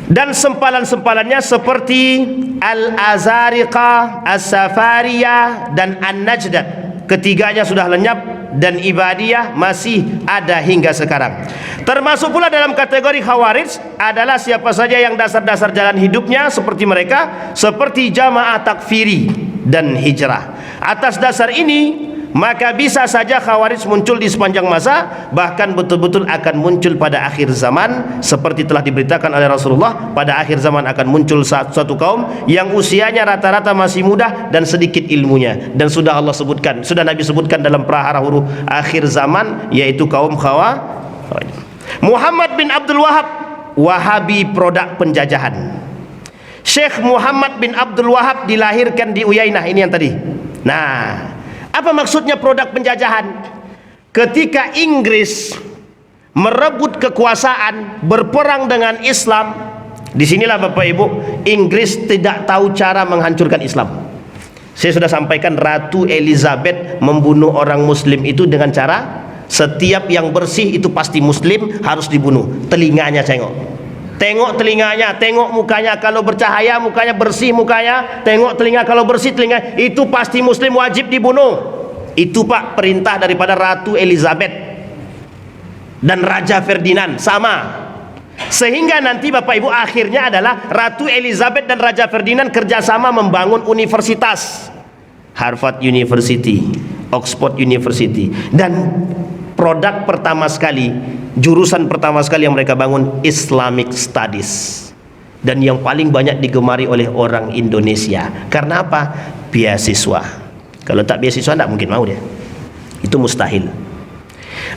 dan sempalan-sempalannya seperti Al-Azariqah, As-Safariyah dan An-Najdat. Ketiganya sudah lenyap dan Ibadiyah masih ada hingga sekarang. Termasuk pula dalam kategori Khawarij adalah siapa saja yang dasar-dasar jalan hidupnya seperti mereka, seperti Jamaah Takfiri dan Hijrah. Atas dasar ini maka bisa saja Khawarij muncul di sepanjang masa, bahkan betul-betul akan muncul pada akhir zaman, seperti telah diberitakan oleh Rasulullah. Pada akhir zaman akan muncul suatu kaum yang usianya rata-rata masih muda dan sedikit ilmunya, dan sudah Allah sebutkan, sudah Nabi sebutkan dalam prahara huruf akhir zaman, yaitu kaum Khawarij. Muhammad bin Abdul Wahab, Wahabi produk penjajahan. Syekh Muhammad bin Abdul Wahab dilahirkan di Uyainah, ini yang tadi. Nah, apa maksudnya produk penjajahan? Ketika Inggris merebut kekuasaan, berperang dengan Islam, disinilah Bapak Ibu, Inggris tidak tahu cara menghancurkan Islam. Saya sudah sampaikan, Ratu Elizabeth membunuh orang Muslim itu dengan cara, setiap yang bersih itu pasti Muslim, harus dibunuh. Telinganya tengok telinganya, tengok mukanya, kalau bercahaya mukanya bersih mukanya, tengok telinga, kalau bersih telinga, itu pasti Muslim, wajib dibunuh. Itu Pak perintah daripada Ratu Elizabeth dan Raja Ferdinand, sama. Sehingga nanti Bapak Ibu akhirnya adalah Ratu Elizabeth dan Raja Ferdinand kerjasama membangun universitas, Harvard University, Oxford University, dan produk pertama sekali, jurusan pertama sekali yang mereka bangun Islamic Studies, dan yang paling banyak digemari oleh orang Indonesia. Karena apa? Beasiswa. Kalau tak beasiswa tidak mungkin mau dia, itu mustahil.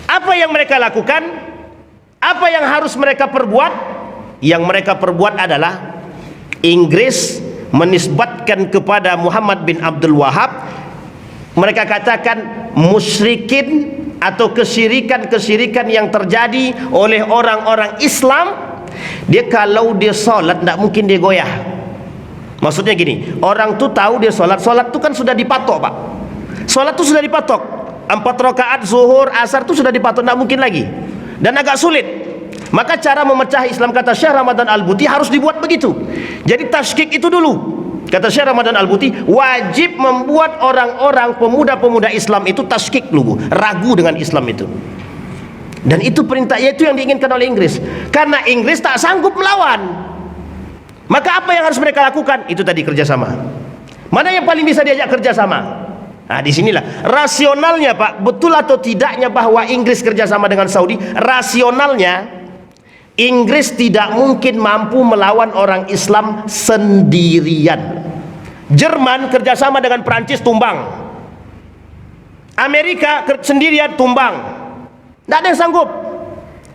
Apa yang mereka lakukan? Apa yang harus mereka perbuat? Yang mereka perbuat adalah Inggris menisbatkan kepada Muhammad bin Abdul Wahab, mereka katakan musyrikin atau kesyirikan-kesyirikan yang terjadi oleh orang-orang Islam. Dia kalau dia solat tidak mungkin dia goyah. Maksudnya gini, orang tuh tahu dia solat, solat tuh kan sudah dipatok Pak, solat tuh sudah dipatok, 4 rakaat zuhur asar tuh sudah dipatok, tidak mungkin lagi, dan agak sulit. Maka cara memecah Islam, kata Syekh Ramadan Al-Buti, harus dibuat begitu. Jadi tashkik itu dulu, kata Syekh Ramadan Al-Buti, wajib membuat orang-orang pemuda-pemuda Islam itu tashkik dulu, ragu dengan Islam itu. Dan itu perintah, yaitu yang diinginkan oleh Inggris, karena Inggris tak sanggup melawan. Maka apa yang harus mereka lakukan? Itu tadi, kerjasama. Mana yang paling bisa diajak kerjasama? Nah, disinilah rasionalnya Pak, betul atau tidaknya bahwa Inggris kerjasama dengan Saudi. Rasionalnya, Inggris tidak mungkin mampu melawan orang Islam sendirian. Jerman kerjasama dengan Perancis, tumbang. Amerika sendirian, tumbang. Tidak ada yang sanggup.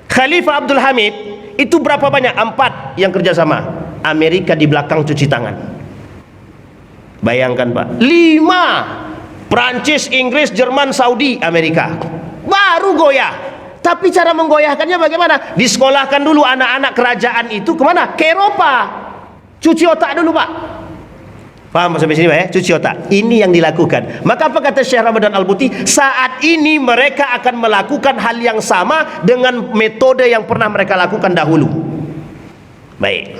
Khalifah Abdul Hamid itu berapa banyak? 4 yang kerjasama. Amerika di belakang cuci tangan. Bayangkan Pak, 5: Perancis, Inggris, Jerman, Saudi, Amerika, baru goyah. Tapi cara menggoyahkannya bagaimana? Disekolahkan dulu anak-anak kerajaan itu kemana? Ke Eropa. Cuci otak dulu Pak. Paham sampai sini Pak ya? Cuci otak. Ini yang dilakukan. Maka apa kata Syekh Ramadan Al-Buti? Saat ini mereka akan melakukan hal yang sama dengan metode yang pernah mereka lakukan dahulu. Baik.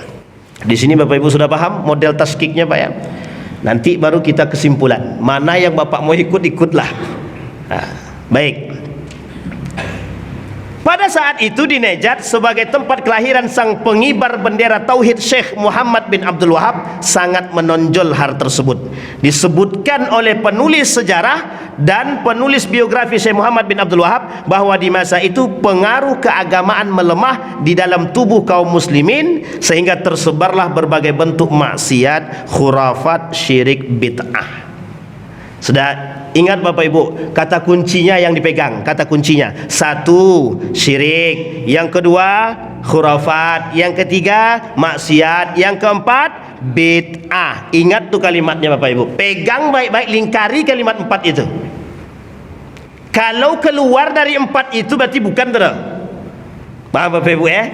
Di sini Bapak Ibu sudah paham model taskiknya Pak ya? Nanti baru kita kesimpulan. Mana yang Bapak mau ikut, ikutlah. Nah, baik. Pada saat itu di Najd, sebagai tempat kelahiran sang pengibar bendera tauhid, Syekh Muhammad bin Abdul Wahab sangat menonjol hal tersebut. Disebutkan oleh penulis sejarah dan penulis biografi Syekh Muhammad bin Abdul Wahab bahwa di masa itu pengaruh keagamaan melemah di dalam tubuh kaum muslimin, sehingga tersebarlah berbagai bentuk maksiat, khurafat, syirik, bid'ah. Sudah ingat Bapak Ibu, kata kuncinya yang dipegang, kata kuncinya: 1, syirik, yang kedua khurafat, yang ketiga maksiat, yang keempat bid'ah. Ingat tuh kalimatnya Bapak Ibu, pegang baik-baik, lingkari kalimat 4 itu. Kalau keluar dari 4 itu berarti bukan terus. Paham Bapak Ibu ya?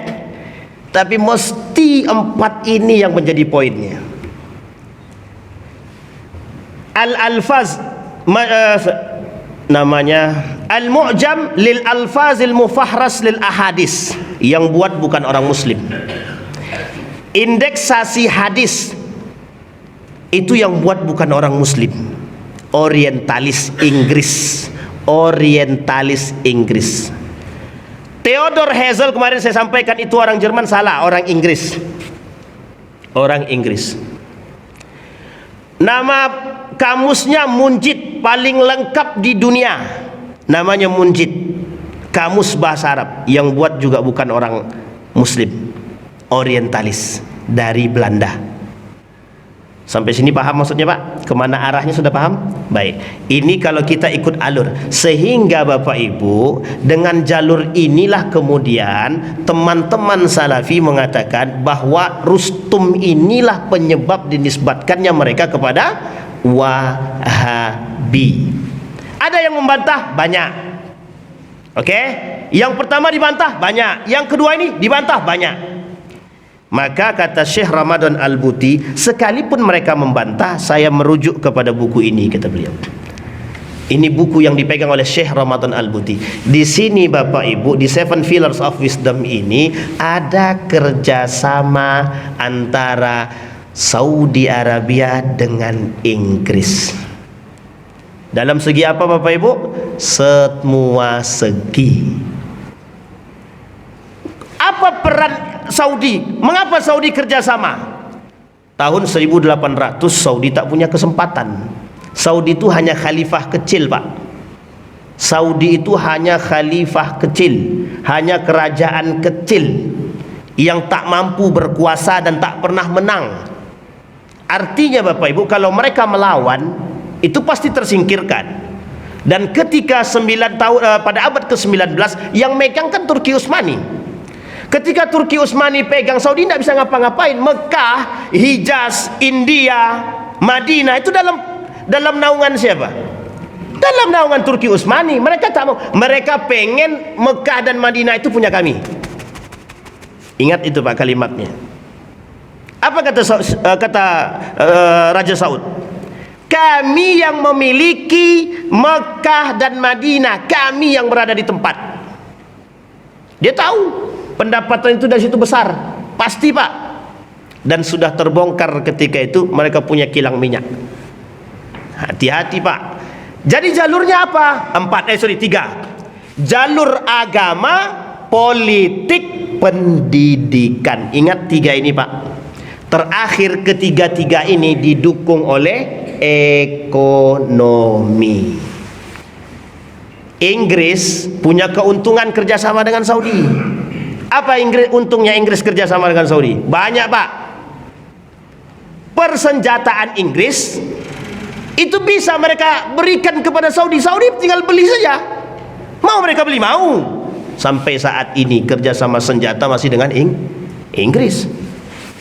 Tapi mesti 4 ini yang menjadi poinnya. Al-Alfaz namanya Al-Mu'jam lil Alfazil Mufahras lil Ahadis, yang buat bukan orang muslim. Indeksasi hadis itu yang buat bukan orang muslim, orientalis Inggris. Orientalis Inggris. Theodor Herzl kemarin saya sampaikan itu orang Jerman, salah, orang Inggris. Orang Inggris. Nama kamusnya Munjid, paling lengkap di dunia. Namanya Munjid, kamus bahasa Arab. Yang buat juga bukan orang muslim, orientalis dari Belanda. Sampai sini paham maksudnya Pak? Kemana arahnya sudah paham? Baik, ini kalau kita ikut alur. Sehingga Bapak Ibu, dengan jalur inilah kemudian teman-teman Salafi mengatakan bahwa Rustum inilah penyebab dinisbatkannya mereka kepada Wahabi. Ada yang membantah? Banyak. Oke? Yang pertama dibantah? Banyak. Yang kedua ini dibantah? Banyak. Maka kata Syekh Ramadan Al-Buti, sekalipun mereka membantah, saya merujuk kepada buku ini, kata beliau. Ini buku yang dipegang oleh Syekh Ramadan Al-Buti. Di sini Bapak Ibu, di Seven Pillars of Wisdom ini ada kerjasama antara Saudi Arabia dengan Inggris. Dalam segi apa Bapak Ibu? Semua segi. Apa peran Saudi? Mengapa Saudi kerjasama? Tahun 1800 Saudi tak punya kesempatan. Saudi itu hanya khalifah kecil Pak. Saudi itu hanya khalifah kecil, hanya kerajaan kecil yang tak mampu berkuasa dan tak pernah menang. Artinya Bapak Ibu, kalau mereka melawan itu pasti tersingkirkan. Dan ketika pada abad ke-19 yang megang kan Turki Utsmani. Ketika Turki Utsmani pegang, Saudi tidak bisa ngapa-ngapain. Mekah, Hijaz, India, Madinah itu dalam naungan siapa? Dalam naungan Turki Utsmani. Mereka tak mau. Mereka pengen Mekah dan Madinah itu punya kami. Ingat itu Pak kalimatnya. Apa kata Raja Saud? Kami yang memiliki Mekah dan Madinah, kami yang berada di tempat. Dia tahu pendapatan itu dari situ besar, pasti Pak. Dan sudah terbongkar ketika itu mereka punya kilang minyak. Hati-hati Pak. Jadi jalurnya apa? Tiga. Jalur agama, politik, pendidikan. Ingat tiga ini Pak. Terakhir ketiga-tiga ini didukung oleh ekonomi. Inggris punya keuntungan kerjasama dengan Saudi. Apa untungnya Inggris kerjasama dengan Saudi? Banyak Pak. Persenjataan Inggris itu bisa mereka berikan kepada Saudi. Saudi tinggal beli saja. Mau mereka beli? Mau. Sampai saat ini kerjasama senjata masih dengan Inggris.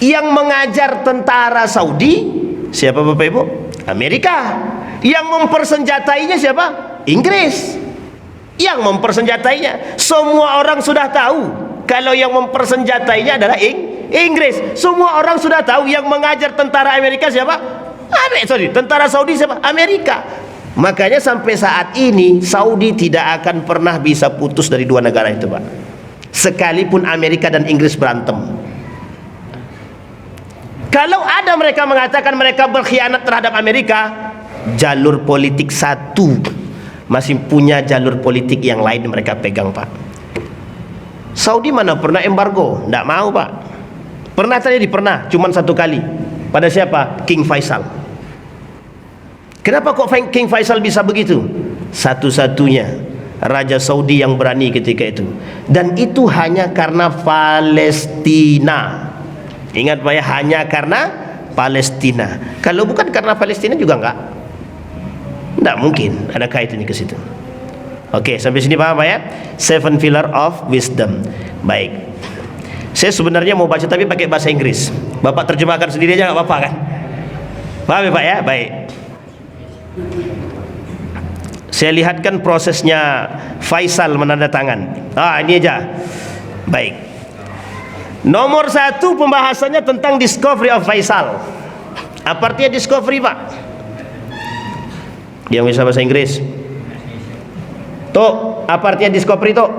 Yang mengajar tentara Saudi siapa Bapak Ibu? Amerika. Yang mempersenjatainya siapa? Inggris. Yang mempersenjatainya, semua orang sudah tahu kalau yang mempersenjatainya adalah Inggris. Semua orang sudah tahu yang mengajar tentara Amerika siapa? Tentara Saudi siapa? Amerika. Makanya sampai saat ini Saudi tidak akan pernah bisa putus dari dua negara itu Pak. Sekalipun Amerika dan Inggris berantem. Kalau ada mereka mengatakan mereka berkhianat terhadap Amerika, jalur politik satu, masih punya jalur politik yang lain mereka pegang Pak. Saudi mana pernah embargo? Tidak mau Pak. Pernah terjadi? Pernah, cuman satu kali. Pada siapa? King Faisal. Kenapa kok King Faisal bisa begitu? Satu-satunya Raja Saudi yang berani ketika itu. Dan itu hanya karena Palestina. Ingat Pak ya, hanya karena Palestina. Kalau bukan karena Palestina juga enggak. Tidak mungkin ada kaitannya ke situ. Oke, sampai sini paham Pak ya? Seven Pillar of Wisdom. Baik. Saya sebenarnya mau baca tapi pakai bahasa Inggris. Bapak terjemahkan sendiri aja nggak apa-apa kan? Paham ya Pak ya? Baik. Saya lihatkan prosesnya Faisal menandatangan. Ini aja. Baik. Nomor 1 pembahasannya tentang discovery of Faisal. Apa artinya discovery Pak? Yang bisa bahasa Inggris. Tok, apa artinya discovery Tok?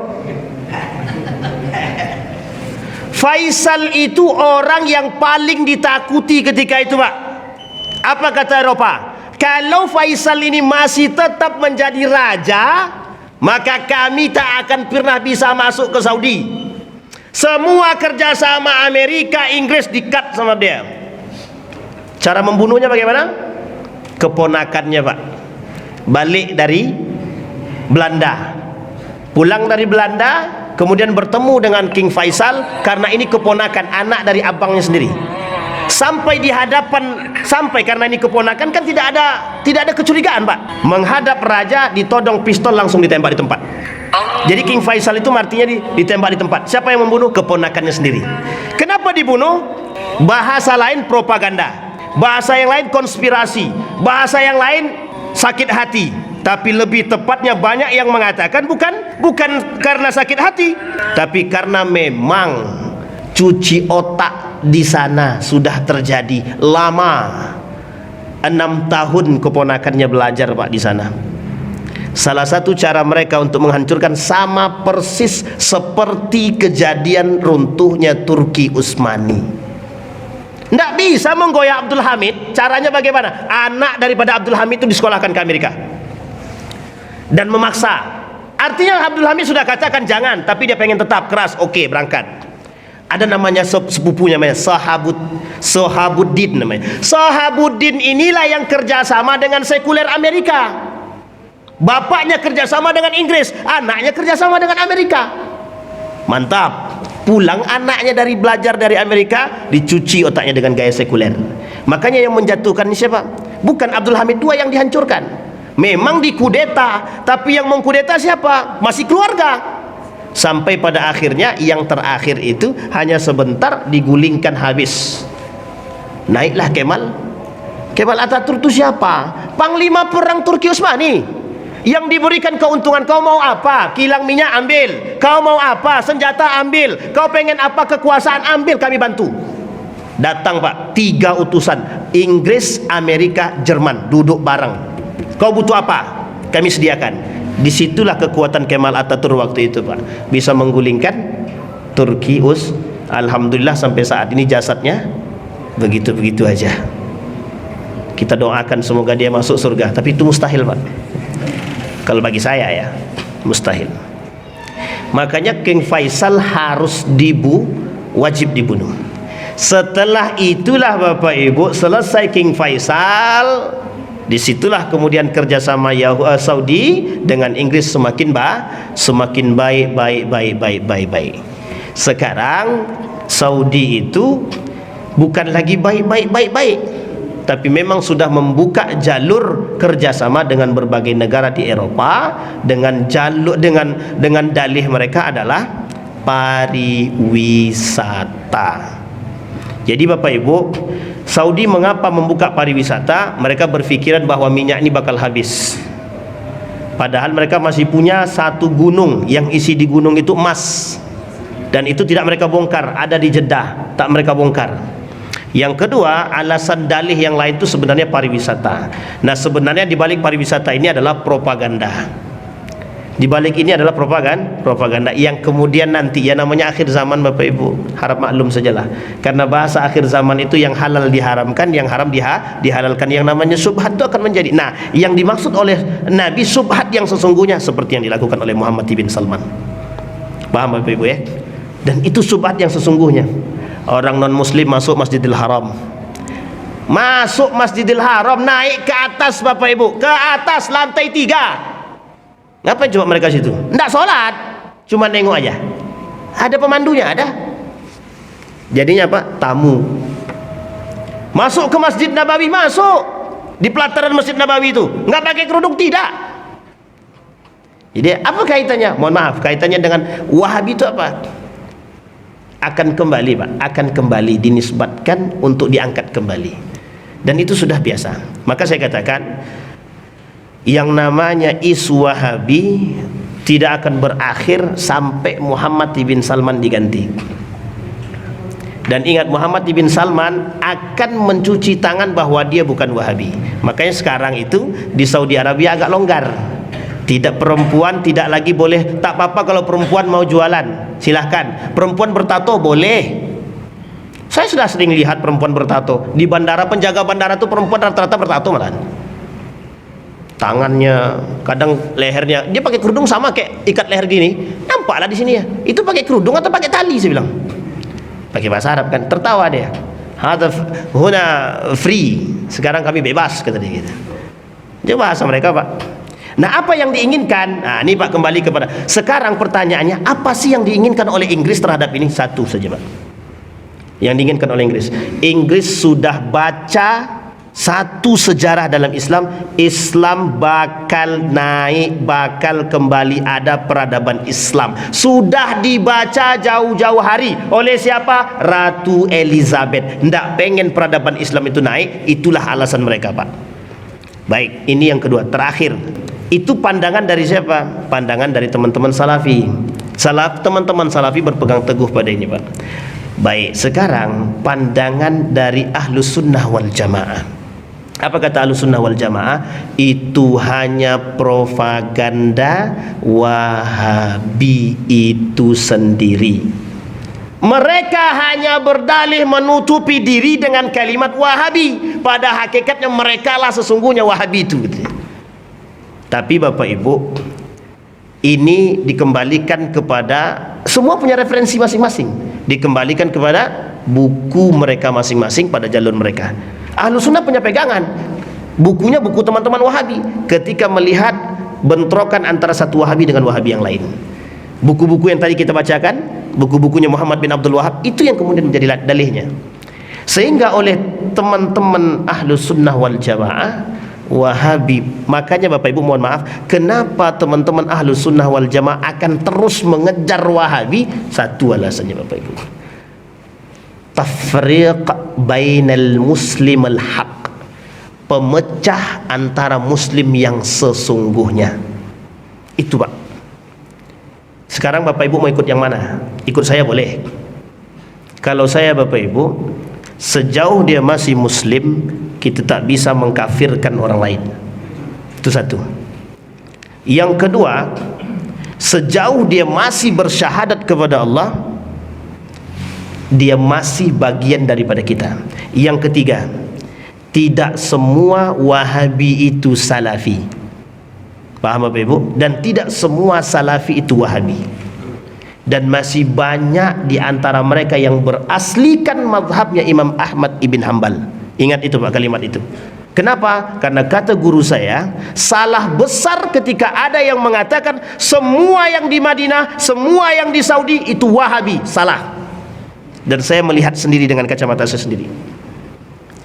Faisal itu orang yang paling ditakuti ketika itu, Pak. Apa kata Eropa? Kalau Faisal ini masih tetap menjadi raja, maka kami tak akan pernah bisa masuk ke Saudi. Semua kerjasama Amerika, Inggris di-cut sama dia. Cara membunuhnya bagaimana? Keponakannya, Pak, balik dari Belanda, pulang dari Belanda, kemudian bertemu dengan King Faisal, karena ini keponakan, anak dari abangnya sendiri. Sampai di hadapan, sampai karena ini keponakan kan tidak ada kecurigaan, Pak. Menghadap raja, ditodong pistol, langsung ditembak di tempat. Jadi King Faisal itu artinya ditembak di tempat. Siapa yang membunuh? Keponakannya sendiri. Kenapa dibunuh? Bahasa lain propaganda, bahasa yang lain konspirasi, bahasa yang lain sakit hati. Tapi lebih tepatnya banyak yang mengatakan bukan karena sakit hati, tapi karena memang cuci otak di sana sudah terjadi lama. 6 tahun keponakannya belajar, Pak, di sana. Salah satu cara mereka untuk menghancurkan sama persis seperti kejadian runtuhnya Turki Utsmani. Tidak bisa menggoyah Abdul Hamid. Caranya bagaimana? Anak daripada Abdul Hamid itu disekolahkan ke Amerika dan memaksa. Artinya Abdul Hamid sudah katakan jangan, tapi dia pengen tetap keras. Oke, berangkat. Ada namanya sepupunya, namanya Sahabuddin namanya. Sahabuddin inilah yang kerjasama dengan sekuler Amerika. Bapaknya kerjasama dengan Inggris, anaknya kerjasama dengan Amerika. Mantap. Pulang anaknya dari belajar dari Amerika, dicuci otaknya dengan gaya sekuler. Makanya yang menjatuhkan ini siapa? Bukan Abdul Hamid II yang dihancurkan. Memang dikudeta, tapi yang mengkudeta siapa? Masih keluarga. Sampai pada akhirnya yang terakhir itu hanya sebentar digulingkan habis. Naiklah Kemal Atatürk itu siapa? Panglima perang Turki Utsmani. Yang diberikan keuntungan, kau mau apa? Kilang minyak ambil. Kau mau apa? Senjata ambil. Kau pengen apa? Kekuasaan ambil, kami bantu. Datang, Pak, 3 utusan, Inggris, Amerika, Jerman, duduk bareng. Kau butuh apa? Kami sediakan. Disitulah kekuatan Kemal Atatürk waktu itu, Pak, bisa menggulingkan Turki Alhamdulillah sampai saat ini jasadnya begitu-begitu aja. Kita doakan semoga dia masuk surga, tapi itu mustahil, Pak. Kalau bagi saya ya, mustahil. Makanya King Faisal harus wajib dibunuh. Setelah itulah Bapak Ibu, selesai King Faisal, disitulah kemudian kerjasama Saudi dengan Inggris semakin baik. Sekarang Saudi itu bukan lagi baik, tapi memang sudah membuka jalur kerjasama dengan berbagai negara di Eropa dengan dalih mereka adalah pariwisata. Jadi Bapak Ibu, Saudi mengapa membuka pariwisata? Mereka berpikiran bahwa minyak ini bakal habis. Padahal mereka masih punya satu gunung yang isi di gunung itu emas, dan itu tidak mereka bongkar, ada di Jeddah, tak mereka bongkar. Yang kedua, alasan dalih yang lain itu sebenarnya pariwisata. Nah, sebenarnya di balik pariwisata ini adalah propaganda. Di balik ini adalah propaganda yang kemudian nanti ya namanya akhir zaman, Bapak Ibu. Harap maklum sajalah. Karena bahasa akhir zaman itu yang halal diharamkan, yang haram dihalalkan, yang namanya subhat itu akan menjadi. Nah, yang dimaksud oleh Nabi subhat yang sesungguhnya seperti yang dilakukan oleh Muhammad bin Salman. Paham Bapak Ibu ya? Dan itu subhat yang sesungguhnya. Orang non muslim masuk Masjidil Haram, naik ke atas Bapak Ibu, ke atas lantai 3. Ngapain coba mereka situ? Nggak sholat, cuma nengok aja. Ada pemandunya, ada. Jadinya apa? Tamu. Masuk ke Masjid Nabawi, masuk di pelataran Masjid Nabawi itu nggak pakai kerudung, tidak. Jadi apa kaitannya? Mohon maaf, kaitannya dengan Wahabi itu apa? Akan kembali, Pak, akan kembali dinisbatkan untuk diangkat kembali, dan itu sudah biasa. Maka saya katakan yang namanya Iswahabi tidak akan berakhir sampai Muhammad bin Salman diganti. Dan ingat, Muhammad bin Salman akan mencuci tangan bahwa dia bukan Wahabi. Makanya sekarang itu di Saudi Arabia agak longgar, Tidak, perempuan tidak lagi boleh. Tak apa-apa kalau perempuan mau jualan, silahkan. Perempuan bertato boleh. Saya sudah sering lihat perempuan bertato di bandara. Penjaga bandara tuh perempuan rata-rata bertato malahan. Tangannya, kadang lehernya, dia pakai kerudung sama kayak ikat leher gini. Nampaklah di sini ya. Itu pakai kerudung atau pakai tali, saya bilang. Pakai bahasa Arab kan, tertawa dia. Hada huna free. Sekarang kami bebas, kata dia gitu. Itu bahasa mereka, Pak. Nah, apa yang diinginkan? Nah, ini Pak, kembali kepada sekarang pertanyaannya, apa sih yang diinginkan oleh Inggris terhadap ini? Satu saja, Pak. Yang diinginkan oleh Inggris. Inggris sudah baca satu sejarah dalam Islam. Islam bakal naik, bakal kembali ada peradaban Islam. Sudah dibaca jauh-jauh hari. Oleh siapa? Ratu Elizabeth. Tidak pengen peradaban Islam itu naik. Itulah alasan mereka, Pak. Baik, ini yang kedua, terakhir. Itu pandangan dari siapa? Pandangan dari teman-teman Salafi. Teman-teman Salafi berpegang teguh pada ini, Pak. Baik, sekarang pandangan dari Ahlus Sunnah wal Jamaah. Apa kata Ahlus Sunnah wal Jamaah? Itu hanya propaganda Wahabi itu sendiri. Mereka hanya berdalih menutupi diri dengan kalimat Wahabi. Pada hakikatnya mereka lah sesungguhnya Wahabi itu. Tapi Bapak Ibu, ini dikembalikan kepada, semua punya referensi masing-masing. Dikembalikan kepada buku mereka masing-masing pada jalur mereka. Ahlus Sunnah punya pegangan. Bukunya buku teman-teman Wahabi. Ketika melihat bentrokan antara satu Wahabi dengan Wahabi yang lain. Buku-buku yang tadi kita bacakan, buku-bukunya Muhammad bin Abdul Wahab, itu yang kemudian menjadi dalihnya. Sehingga oleh teman-teman Ahlus Sunnah wal Jamaah, Wahabi, makanya Bapak Ibu mohon maaf, kenapa teman-teman Ahlus Sunnah wal Jamaah akan terus mengejar Wahabi? Satu alasannya Bapak Ibu, tafriq bainal muslim al haq, pemecah antara muslim yang sesungguhnya. Itu Pak. Sekarang Bapak Ibu mau ikut yang mana? Ikut saya boleh. Kalau saya Bapak Ibu, sejauh dia masih muslim, kita tak bisa mengkafirkan orang lain. Itu satu. Yang kedua, sejauh dia masih bersyahadat kepada Allah, dia masih bagian daripada kita. Yang ketiga, tidak semua Wahabi itu Salafi. Paham Bapak Ibu? Dan tidak semua Salafi itu Wahabi. Dan masih banyak di antara mereka yang beraslikan mazhabnya Imam Ahmad ibn Hanbal. Ingat itu Pak, kalimat itu. Kenapa? Karena kata guru saya, salah besar ketika ada yang mengatakan semua yang di Madinah, semua yang di Saudi itu Wahabi. Salah. Dan saya melihat sendiri dengan kacamata saya sendiri.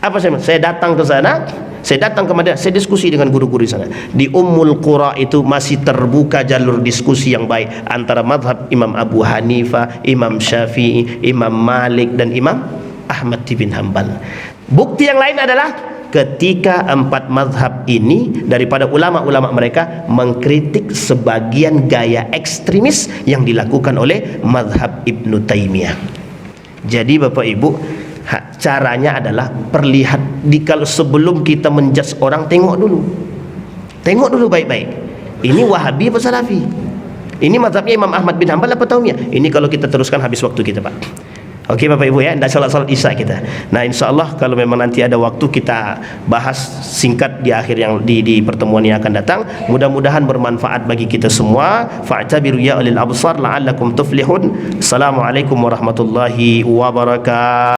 Apa saya datang ke sana, saya datang ke Madinah, saya diskusi dengan guru-guru di sana. Di Ummul Qura itu masih terbuka jalur diskusi yang baik antara mazhab Imam Abu Hanifah, Imam Syafi'i, Imam Malik dan Imam Ahmad bin Hanbal. Bukti yang lain adalah ketika empat mazhab ini daripada ulama-ulama mereka mengkritik sebagian gaya ekstremis yang dilakukan oleh mazhab Ibnu Taimiyah. Jadi Bapak Ibu, caranya adalah perlihat kalau sebelum kita menjudge orang, tengok dulu baik-baik. Ini Wahabi apa Salafi? Ini mazhabnya Imam Ahmad bin Hanbal apa Taimiyah? Ini kalau kita teruskan habis waktu kita Pak. Oke Bapak Ibu ya, tidak salat isya kita. Nah insyaallah kalau memang nanti ada waktu kita bahas singkat di akhir yang di pertemuan yang akan datang. Mudah-mudahan bermanfaat bagi kita semua. Fa'tabiru ya ulil absar la'allakum tuflihun. Assalamualaikum warahmatullahi wabarakatuh.